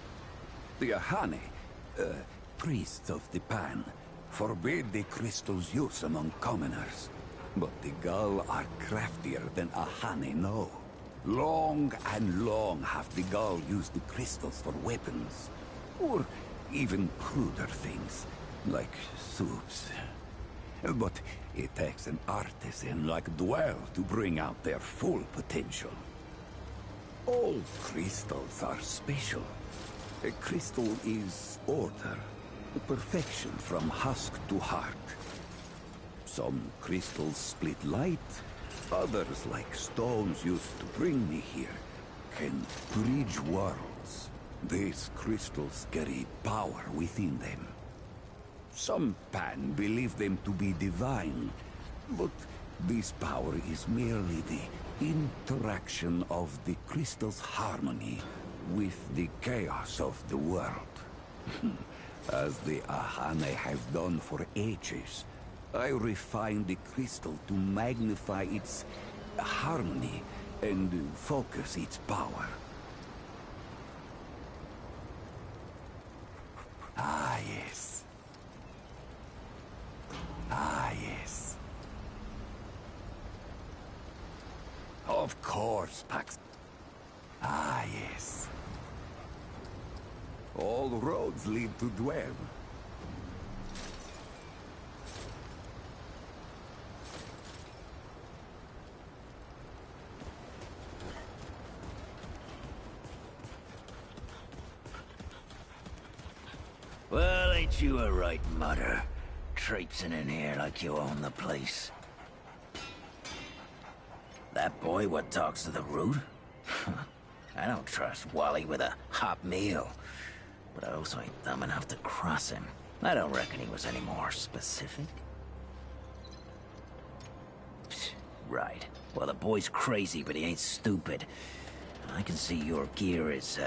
The Ahane, priests of the Pan, forbid the crystal's use among commoners. But the Gull are craftier than Ahane know. Long and long have the Gull used the crystals for weapons. Or even cruder things, like soups. But it takes an artisan like Dwell to bring out their full potential. All crystals are special. A crystal is order, perfection from husk to heart. Some crystals split light, others, like stones used to bring me here, can bridge worlds. These crystals carry power within them. Some Pan believe them to be divine, but this power is merely the interaction of the crystal's harmony with the chaos of the world. As the Ahane have done for ages, I refine the crystal to magnify its harmony and focus its power. Ah, yes. Ah, yes. Of course, Pax. Ah, yes. All roads lead to Dwell. Well, ain't you a right mutter? Traipsing in here like you own the place. That boy what talks to the root? I don't trust Wally with a hot meal. But I also ain't dumb enough to cross him. I don't reckon he was any more specific. Psst, right. Well, the boy's crazy, but he ain't stupid. I can see your gear is,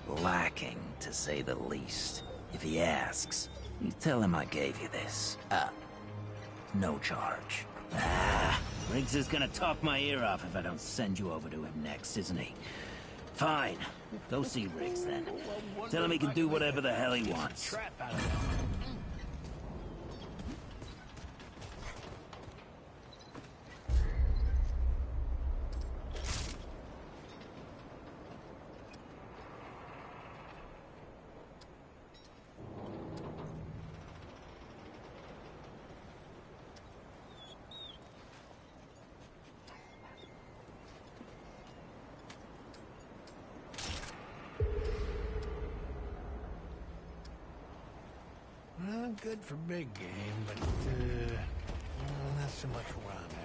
lacking, to say the least. If he asks, you tell him I gave you this. No charge. Riggs is gonna talk my ear off if I don't send you over to him next, isn't he? Fine. Go see Riggs then. Tell him he can do whatever the hell he wants. Well, good for big game, but not so much for what I'm after.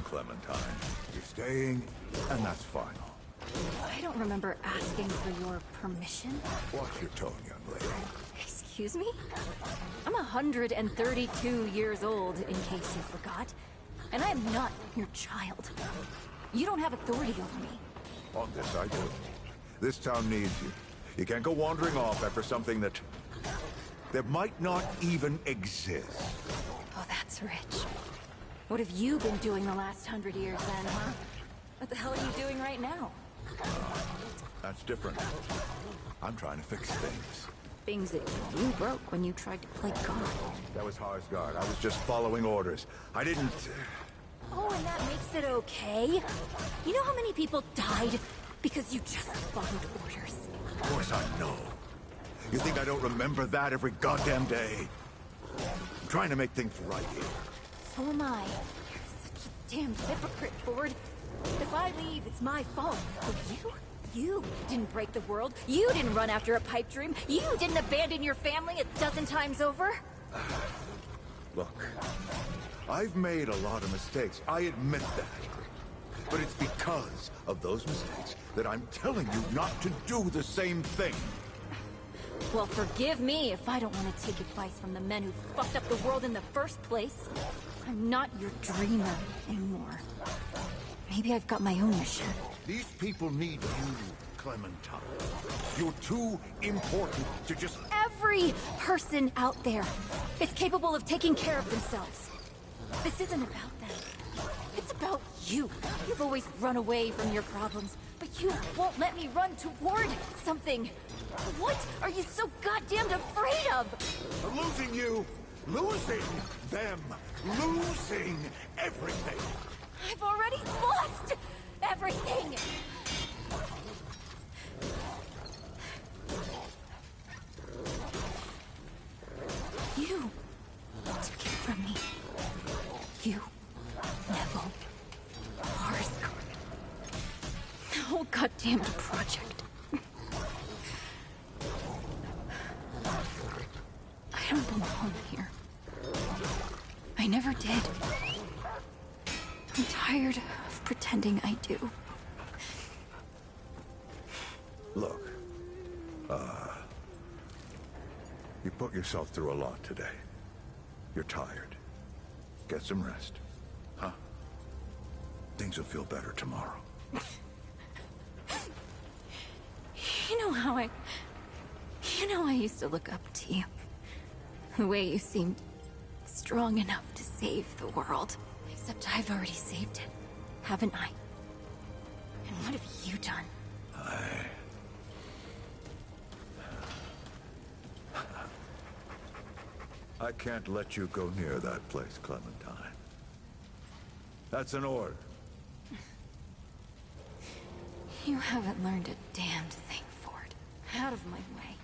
Clementine. You're staying, and that's final. I don't remember asking for your permission. Watch your tone, young lady. Excuse me? I'm 132 years old, in case you forgot. And I am not your child. You don't have authority over me. On this I do. This town needs you. You can't go wandering off after something that might not even exist. Oh, that's rich. What have you been doing the last 100 years then, huh? What the hell are you doing right now? That's different. I'm trying to fix things. Things that you broke when you tried to play God. That was Harsgard. I was just following orders. I didn't... Oh, and that makes it okay? You know how many people died Because you just followed orders. Of course I know. You think I don't remember that every goddamn day? I'm trying to make things right here. So am I. You're such a damn hypocrite, Ford. If I leave, it's my fault. But you didn't break the world. You didn't run after a pipe dream. You didn't abandon your family a dozen times over. Look, I've made a lot of mistakes. I admit that. But it's because of those mistakes that I'm telling you not to do the same thing. Well, forgive me if I don't want to take advice from the men who fucked up the world in the first place. I'm not your dreamer anymore. Maybe I've got my own mission. These people need you, Clementine. You're too important to just... Every person out there is capable of taking care of themselves. This isn't about them. It's about you. You've always run away from your problems, but you won't let me run toward something. What are you so goddamn afraid of? I'm losing you, losing them, losing everything. I've already lost everything. You took it from me. You, Neville, Horoscope, the whole goddamn project. I don't belong here. I never did. I'm tired of pretending I do. Look, you put yourself through a lot today. You're tired. Get some rest, huh? Things will feel better tomorrow. You know how I used to look up to you. The way you seemed strong enough to save the world. Except I've already saved it, haven't I? And what have you done? I can't let you go near that place, Clementine. That's an order. You haven't learned a damned thing, Ford. Out of my way.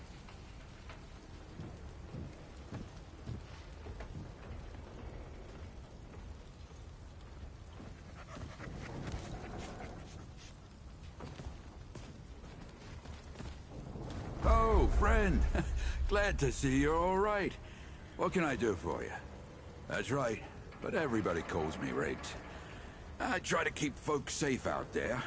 Oh, friend. Glad to see you're all right. What can I do for you? That's right, but everybody calls me Riggs. I try to keep folks safe out there.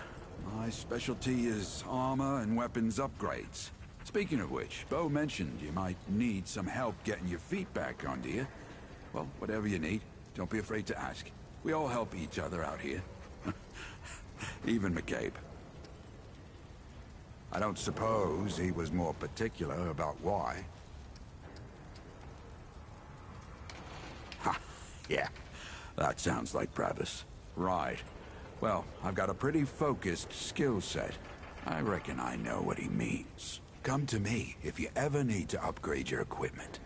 My specialty is armor and weapons upgrades. Speaking of which, Bo mentioned you might need some help getting your feet back under you. Well, whatever you need, don't be afraid to ask. We all help each other out here. Even McCabe. I don't suppose he was more particular about why. Ha! Yeah, that sounds like Travis. Right. Well, I've got a pretty focused skill set. I reckon I know what he means. Come to me if you ever need to upgrade your equipment.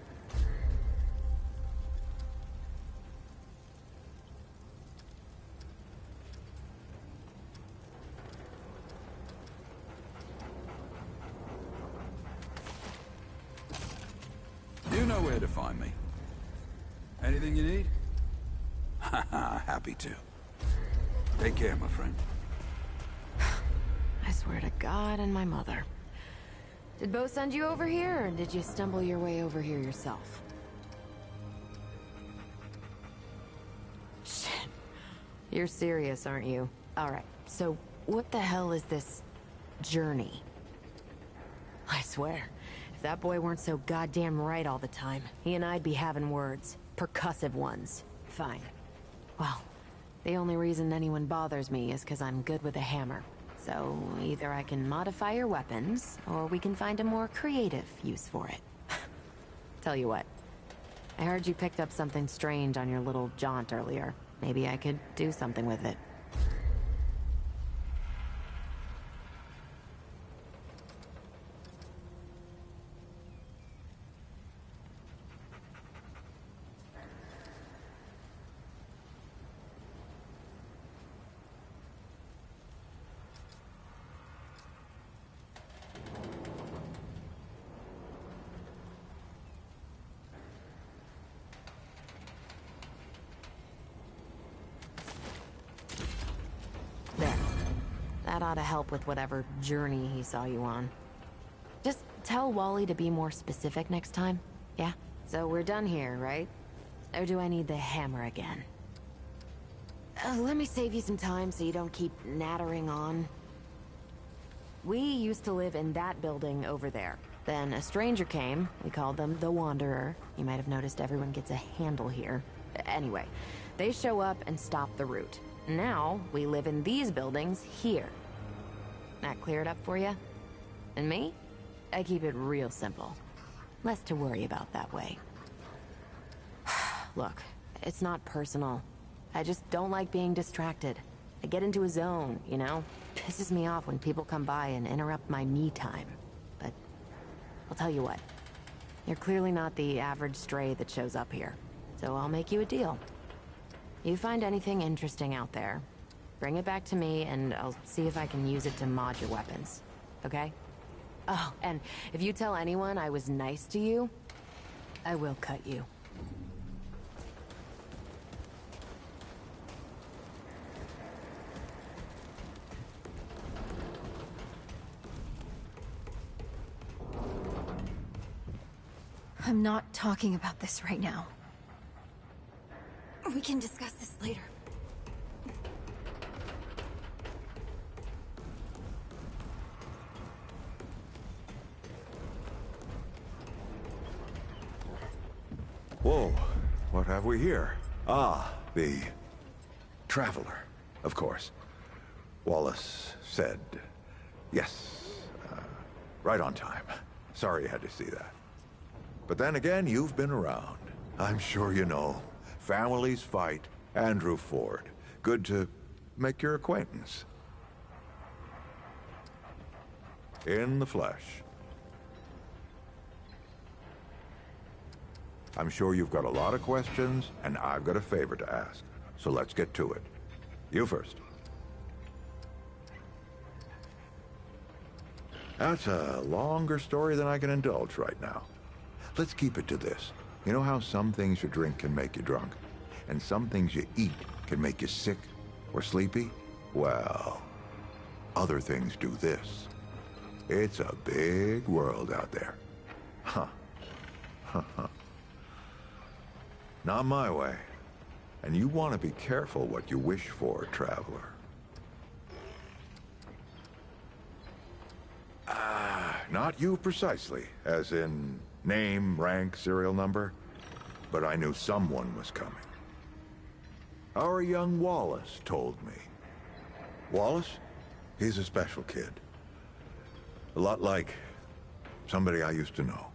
You know where to find me. Anything you need? Haha, happy to. Take care, my friend. I swear to God and my mother. Did Bo send you over here, or did you stumble your way over here yourself? Shit. You're serious, aren't you? Alright, so what the hell is this journey? I swear, if that boy weren't so goddamn right all the time, he and I'd be having words. Percussive ones. Fine. Well, the only reason anyone bothers me is because I'm good with a hammer. So, either I can modify your weapons, or we can find a more creative use for it. Tell you what, I heard you picked up something strange on your little jaunt earlier. Maybe I could do something with it. That ought to help with whatever journey he saw you on. Just tell Wally to be more specific next time, yeah? So we're done here, right? Or do I need the hammer again? Let me save you some time so you don't keep nattering on. We used to live in that building over there. Then a stranger came. We called them the Wanderer. You might have noticed everyone gets a handle here. Anyway, they show up and stop the route. Now, we live in these buildings here. That clear it up for you? And me? I keep it real simple. Less to worry about that way. Look, it's not personal. I just don't like being distracted. I get into a zone, you know? Pisses me off when people come by and interrupt my me time. But I'll tell you what. You're clearly not the average stray that shows up here. So I'll make you a deal. You find anything interesting out there, bring it back to me and I'll see if I can use it to mod your weapons. Okay? Oh, and if you tell anyone I was nice to you, I will cut you. I'm not talking about this right now. We can discuss this later. Whoa, what have we here? Ah, the Traveler, of course. Wallace said yes, right on time. Sorry you had to see that. But then again, you've been around. I'm sure you know. Families fight. Andrew Ford. Good to make your acquaintance. In the flesh. I'm sure you've got a lot of questions, and I've got a favor to ask. So let's get to it. You first. That's a longer story than I can indulge right now. Let's keep it to this. You know how some things you drink can make you drunk, and some things you eat can make you sick or sleepy? Well, other things do this. It's a big world out there. Huh. Not my way. And you want to be careful what you wish for, Traveler. Not you precisely, as in name, rank, serial number, but I knew someone was coming. Our young Wallace told me. Wallace? He's a special kid. A lot like somebody I used to know.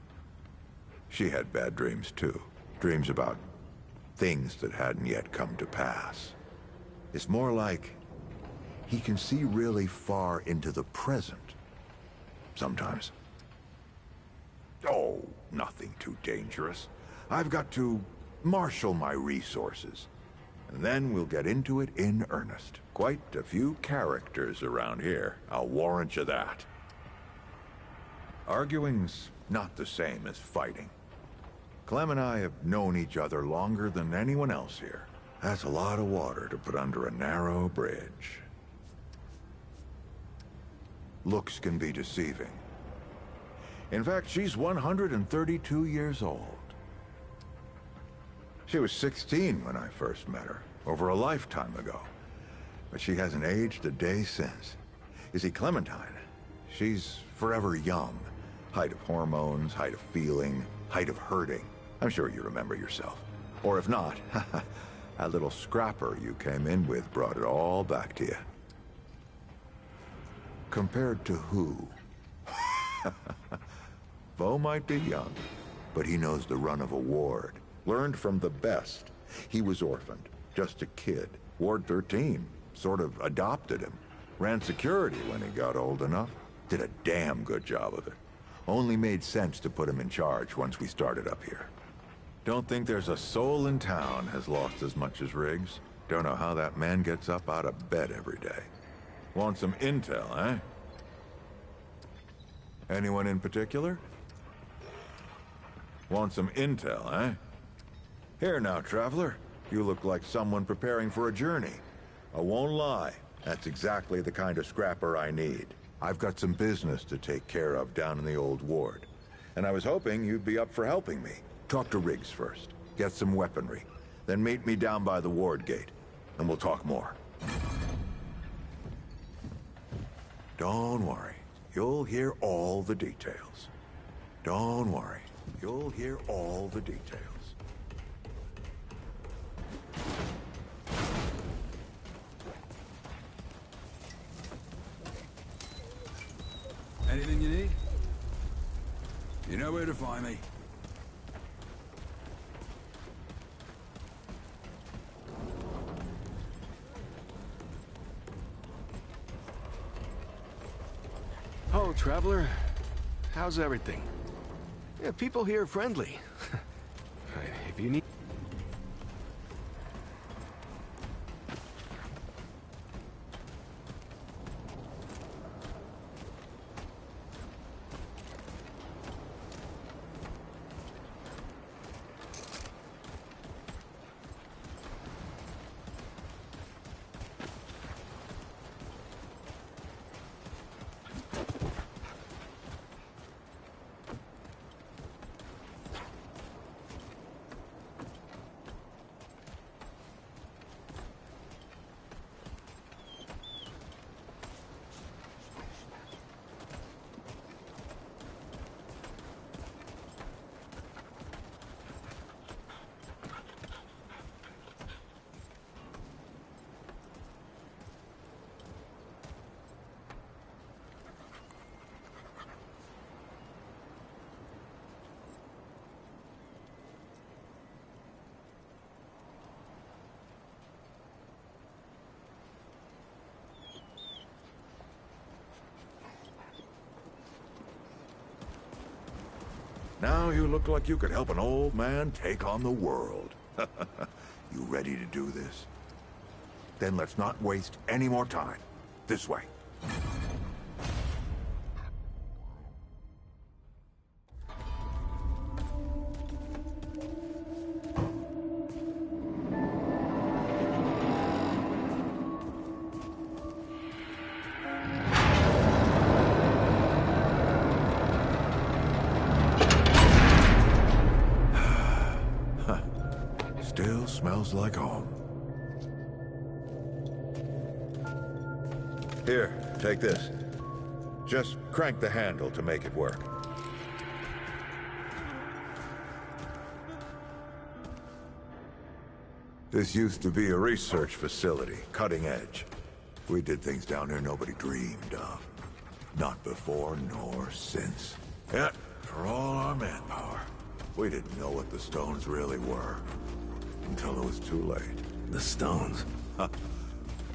She had bad dreams too. Dreams about things that hadn't yet come to pass. It's more like he can see really far into the present. Sometimes. Oh, nothing too dangerous. I've got to marshal my resources. And then we'll get into it in earnest. Quite a few characters around here, I'll warrant you that. Arguing's not the same as fighting. Clem and I have known each other longer than anyone else here. That's a lot of water to put under a narrow bridge. Looks can be deceiving. In fact, she's 132 years old. She was 16 when I first met her, over a lifetime ago. But she hasn't aged a day since. You see, Clementine, she's forever young. Height of hormones, height of feeling, height of hurting. I'm sure you remember yourself. Or if not, that little scrapper you came in with brought it all back to you. Compared to who? Bo might be young, but he knows the run of a ward. Learned from the best. He was orphaned, just a kid. Ward 13 sort of adopted him. Ran security when he got old enough. Did a damn good job of it. Only made sense to put him in charge once we started up here. Don't think there's a soul in town has lost as much as Riggs. Don't know how that man gets up out of bed every day. Want some intel, eh? Anyone in particular? Want some intel, eh? Here now, Traveler. You look like someone preparing for a journey. I won't lie. That's exactly the kind of scrapper I need. I've got some business to take care of down in the old ward. And I was hoping you'd be up for helping me. Talk to Riggs first. Get some weaponry. Then meet me down by the ward gate. And we'll talk more. Don't worry. You'll hear all the details. Don't worry. You'll hear all the details. Anything you need? You know where to find me. Oh, traveler. How's everything? Yeah, people here are friendly. If you need... Now you look like you could help an old man take on the world. You ready to do this? Then let's not waste any more time. This way. Still smells like home. Here, take this. Just crank the handle to make it work. This used to be a research facility, cutting edge. We did things down here nobody dreamed of. Not before nor since. Yet, for all our manpower, we didn't know what the stones really were. Until it was too late. The stones?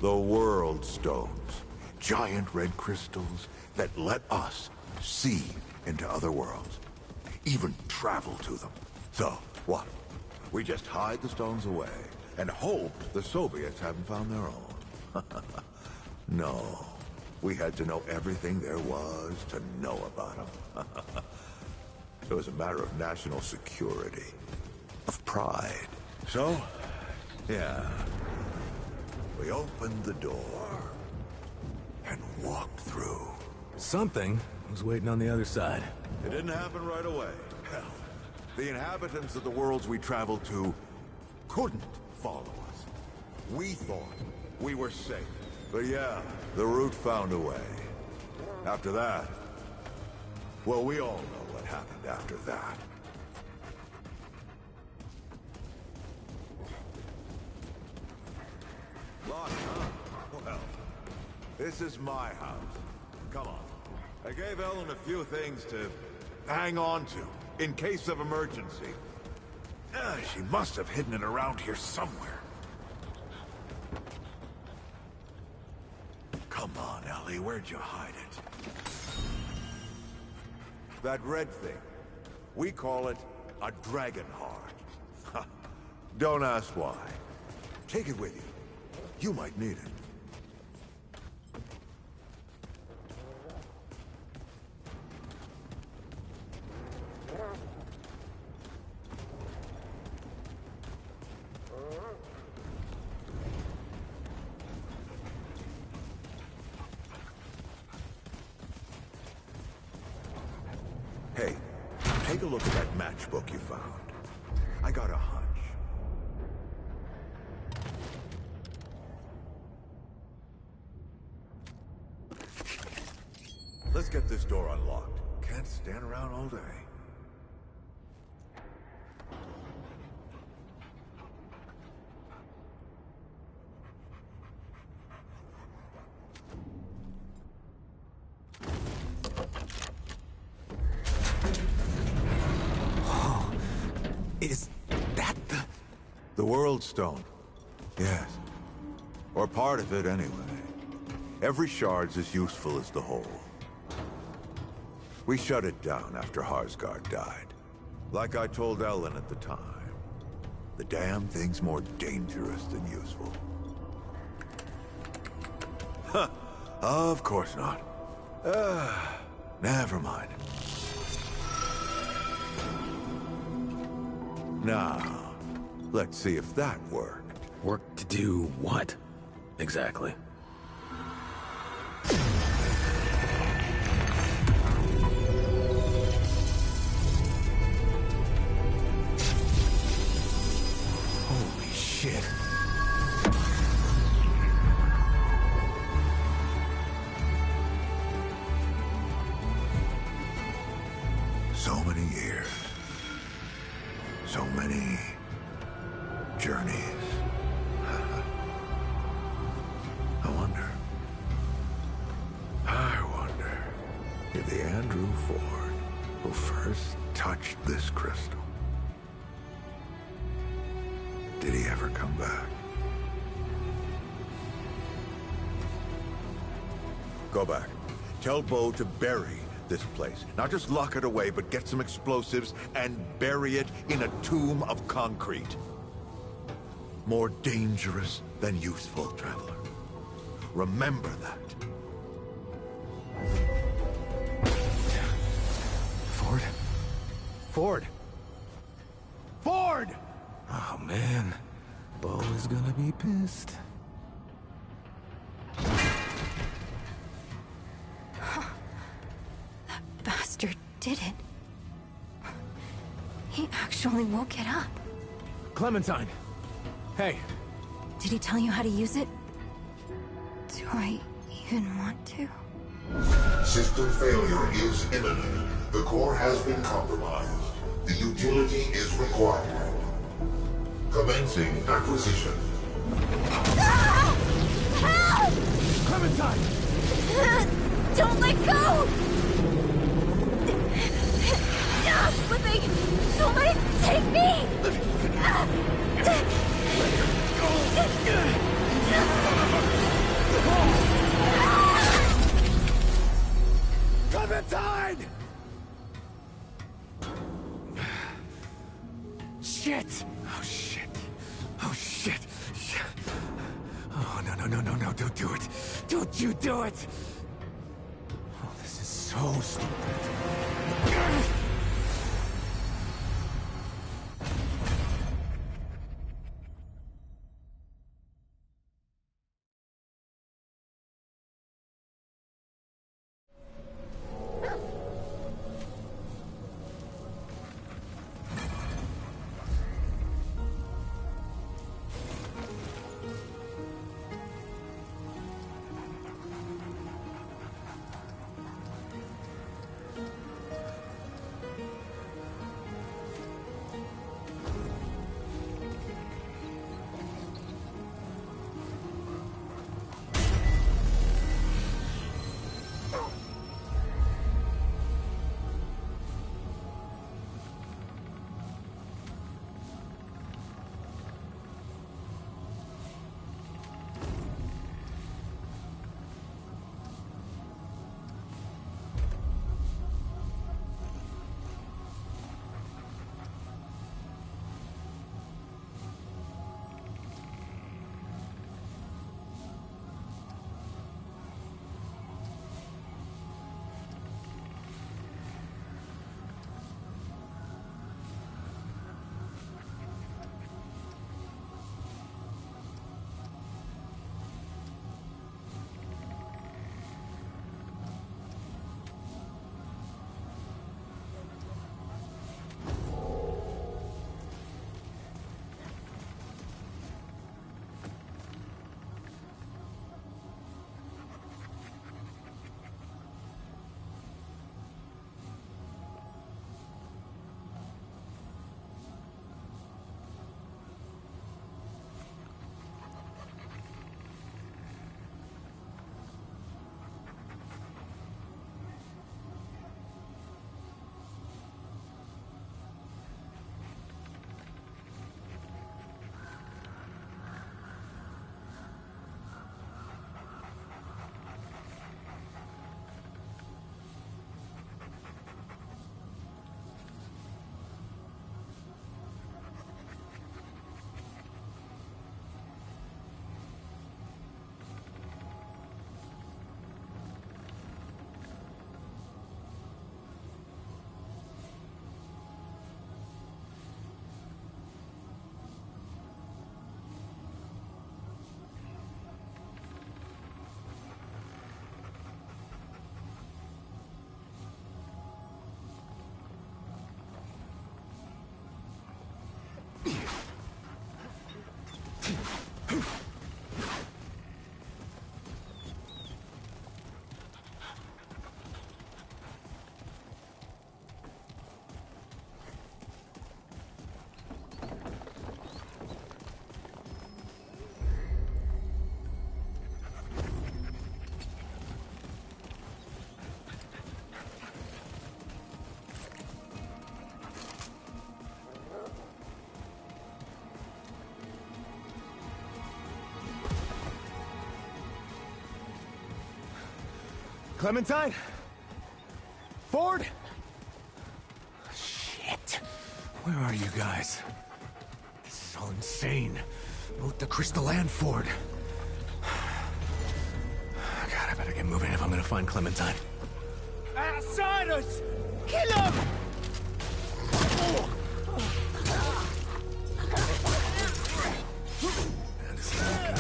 The world stones. Giant red crystals that let us see into other worlds. Even travel to them. So, what? We just hide the stones away and hope the Soviets haven't found their own. No. We had to know everything there was to know about them. It was a matter of national security. Of pride. So, yeah. We opened the door and walked through. Something was waiting on the other side. It didn't happen right away. Hell, the inhabitants of the worlds we traveled to couldn't follow us. We thought we were safe. But yeah, the root found a way. After that, well, we all know what happened after that. Locked, huh? Well, this is my house. Come on. I gave Ellen a few things to hang on to, in case of emergency. She must have hidden it around here somewhere. Come on, Ellie, where'd you hide it? That red thing. We call it a dragon heart. Don't ask why. Take it with you. You might need it. Take a look at that matchbook you found. I got a hunch. Let's get this door unlocked. Can't stand around all day. Is that the World Stone? Yes. Or part of it, anyway. Every shard's as useful as the whole. We shut it down after Harsgard died. Like I told Ellen at the time. The damn thing's more dangerous than useful. Huh. Of course not. Never mind. Now, let's see if that worked. Work to do what, exactly? Holy shit. So many years. So many journeys. I wonder if the Andrew Ford who first touched this crystal, did he ever come back? Go back. Tell Bo to bury this place. Not just lock it away, but get some explosives and bury it in a tomb of concrete. More dangerous than useful, traveler. Remember that. Ford? Ford! Ford! Oh, man. Bo is gonna be pissed. That bastard did it. He actually woke it up. Clementine! Hey! Did he tell you how to use it? Do I even want to? System failure is imminent. The core has been compromised. The utility is required. Commencing acquisition. Ah! Help! Clementine! Don't let go! I'm slipping! Somebody take me! Clementine! Shit! Oh, shit. Oh, shit. Oh, no, don't do it. Don't you do it! Oh, this is so stupid. Clementine? Ford? Shit. Where are you guys? This is all insane. Both the Crystal and Ford. God, I better get moving if I'm gonna find Clementine. Outsiders! Kill them! This is looking good.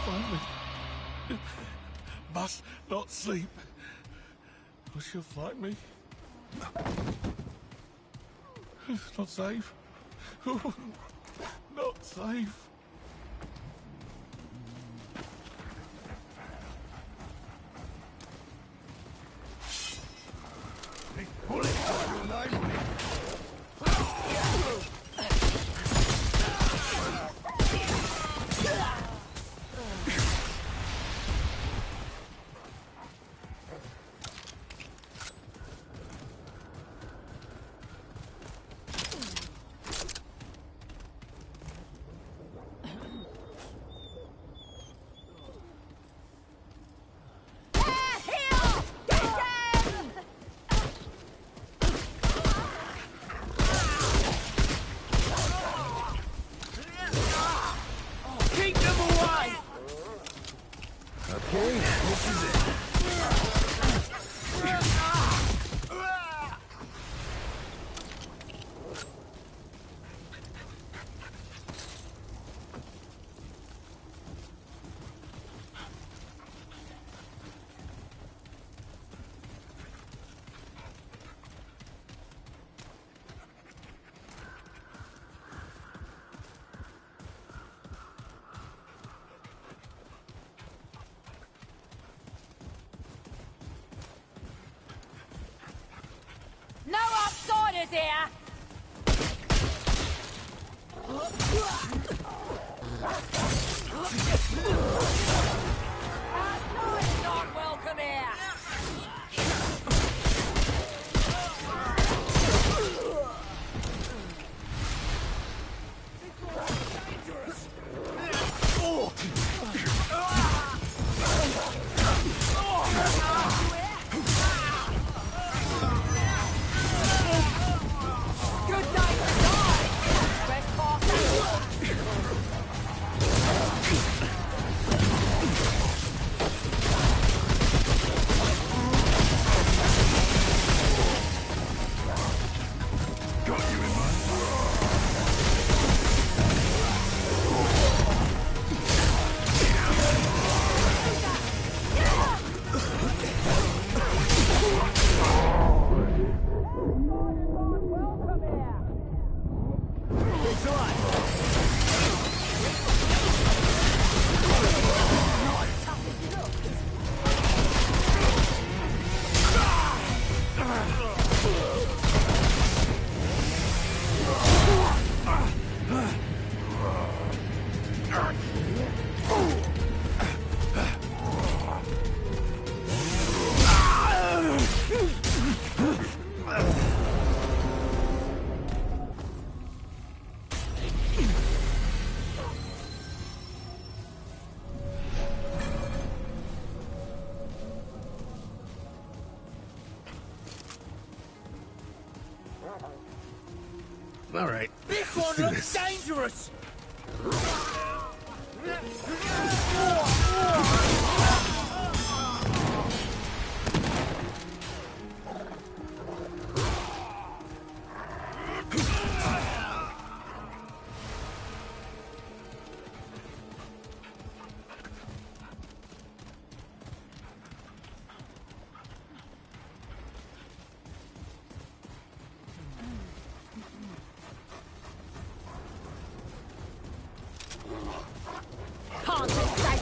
Find me. Must not sleep. Or she'll find me. It's not safe. Not safe. Hey, pull it for your life. No outsiders here! Outsiders not welcome here! All right. This one looks dangerous! Can't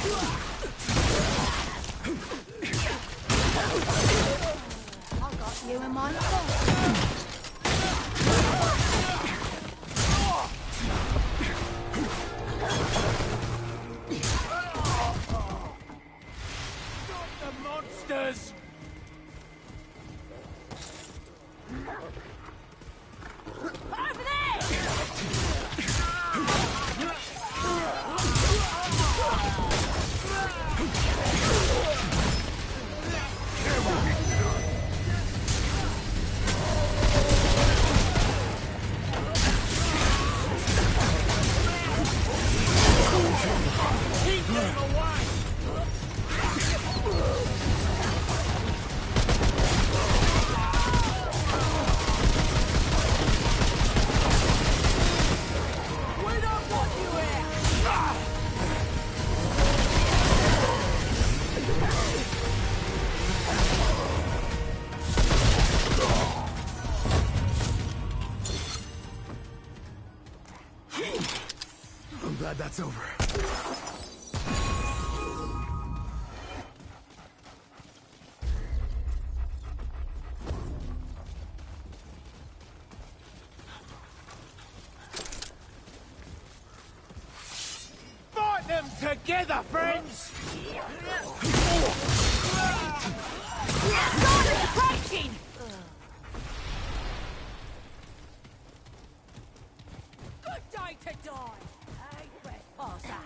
I got you in my sights. Stop the monsters! Over there! Keep them away! We don't want you here! I'm glad that's over. Fight them together, friends! Stop approaching! Good day to die! Hey, trespasser!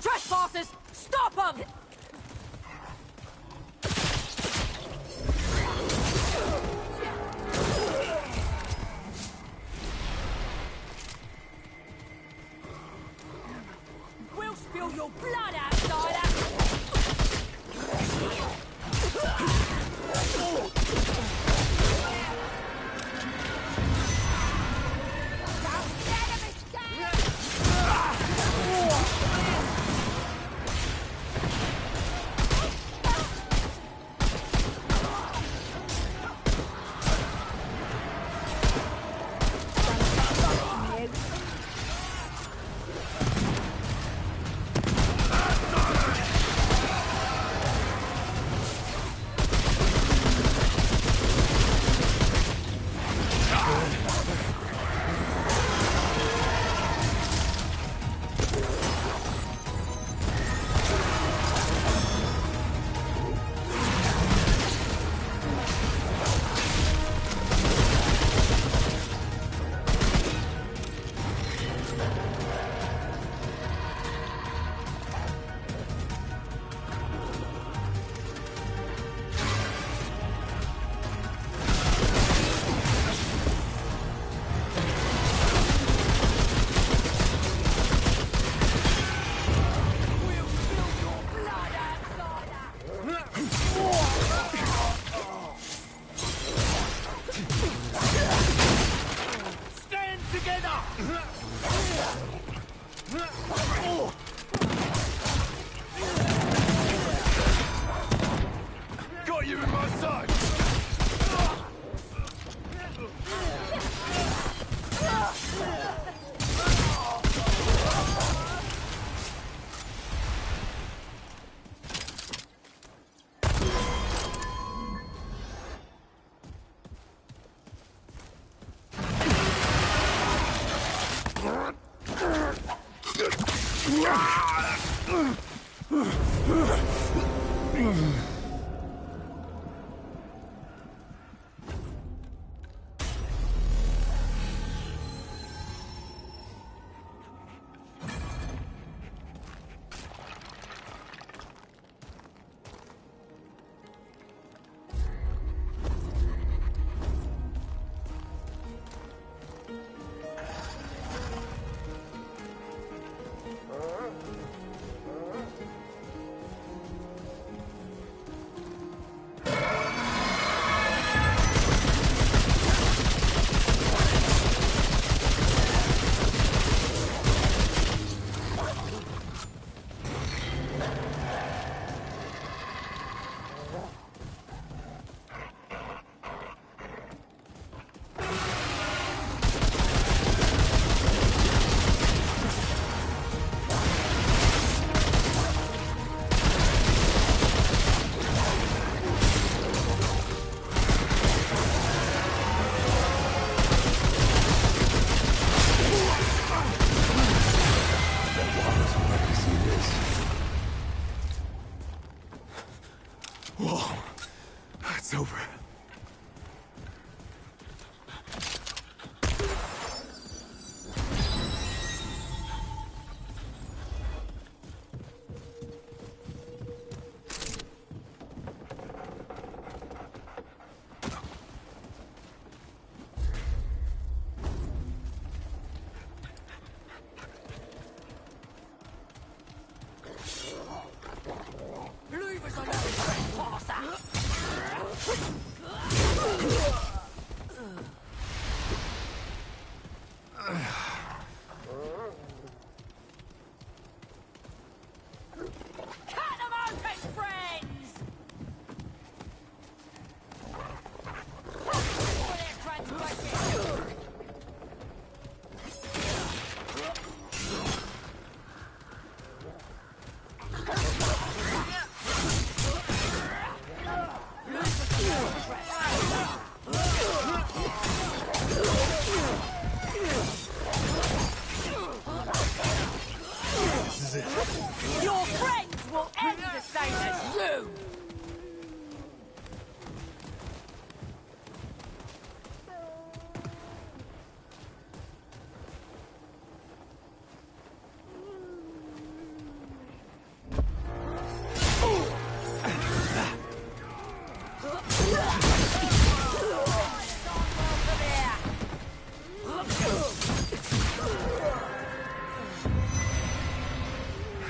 Trespassers! Stop them! We'll spill your blood, outsider!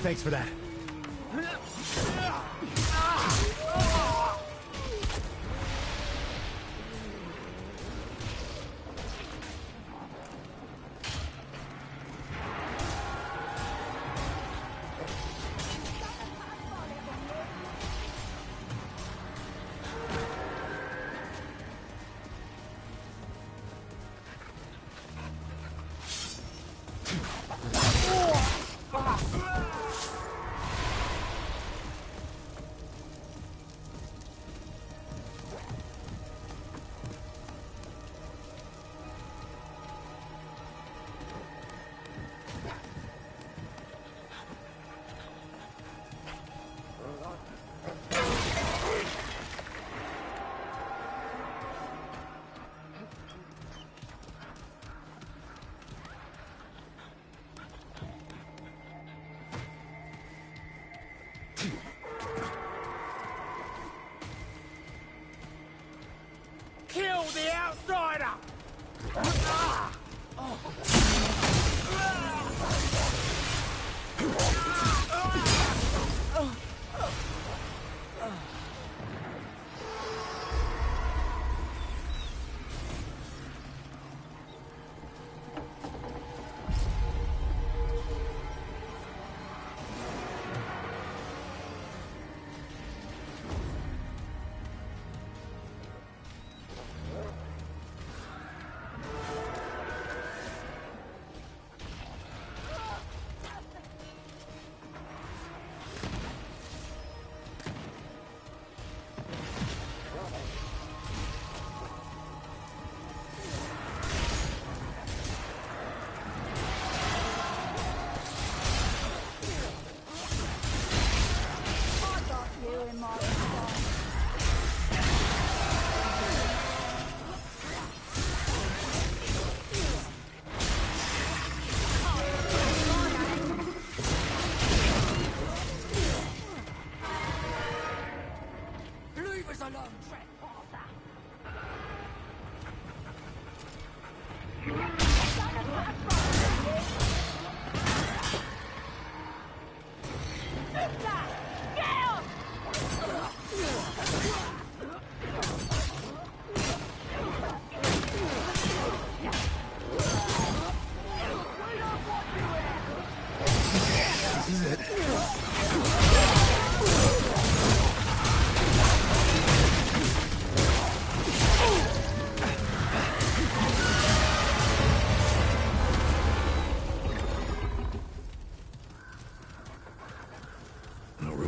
Thanks for that. Kill the outsider!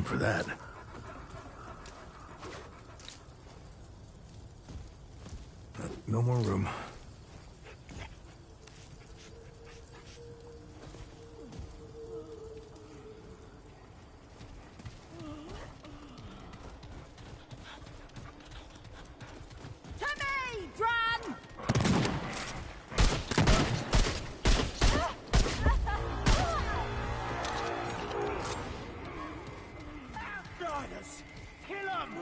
For that. No more room. To me, Drum! Outsiders! Kill 'em!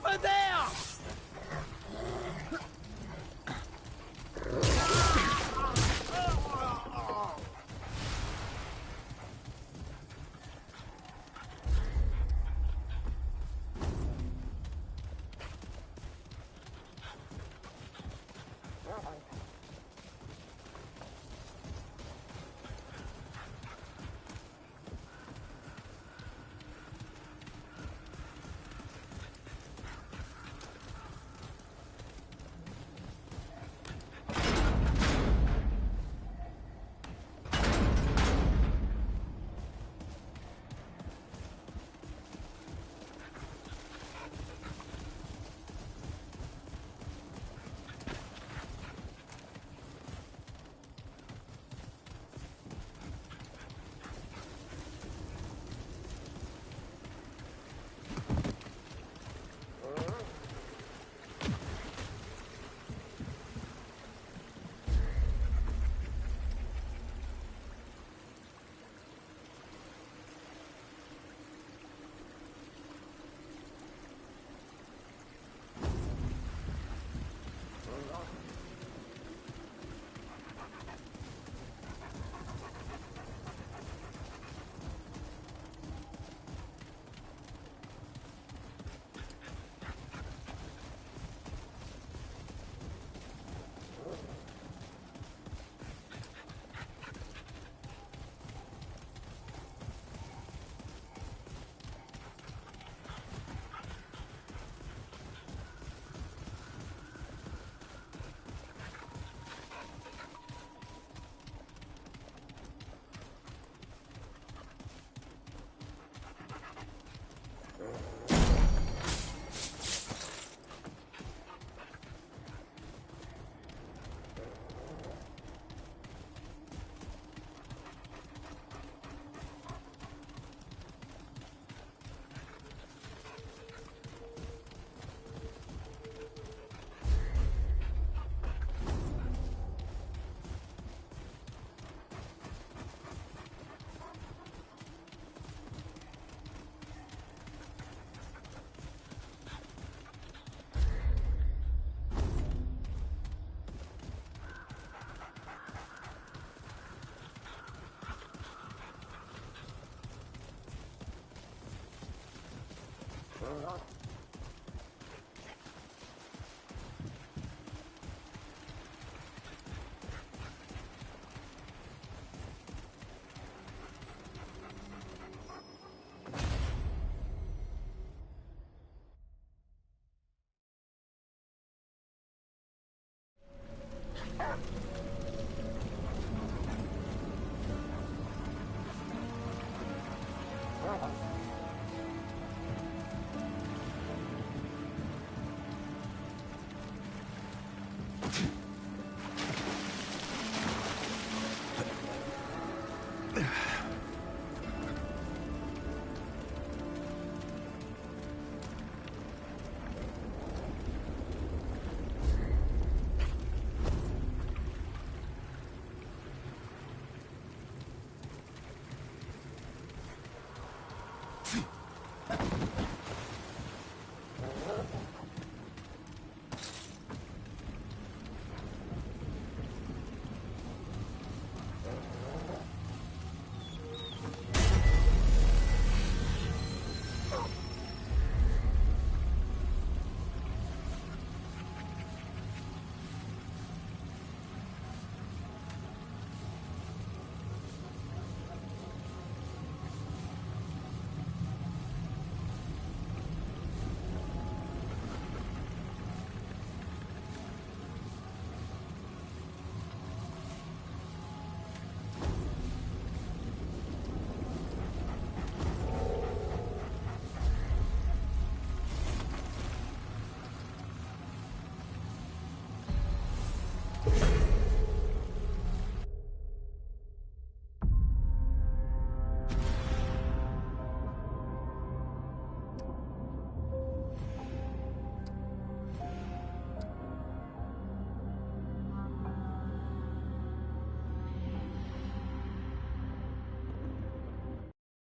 Over there!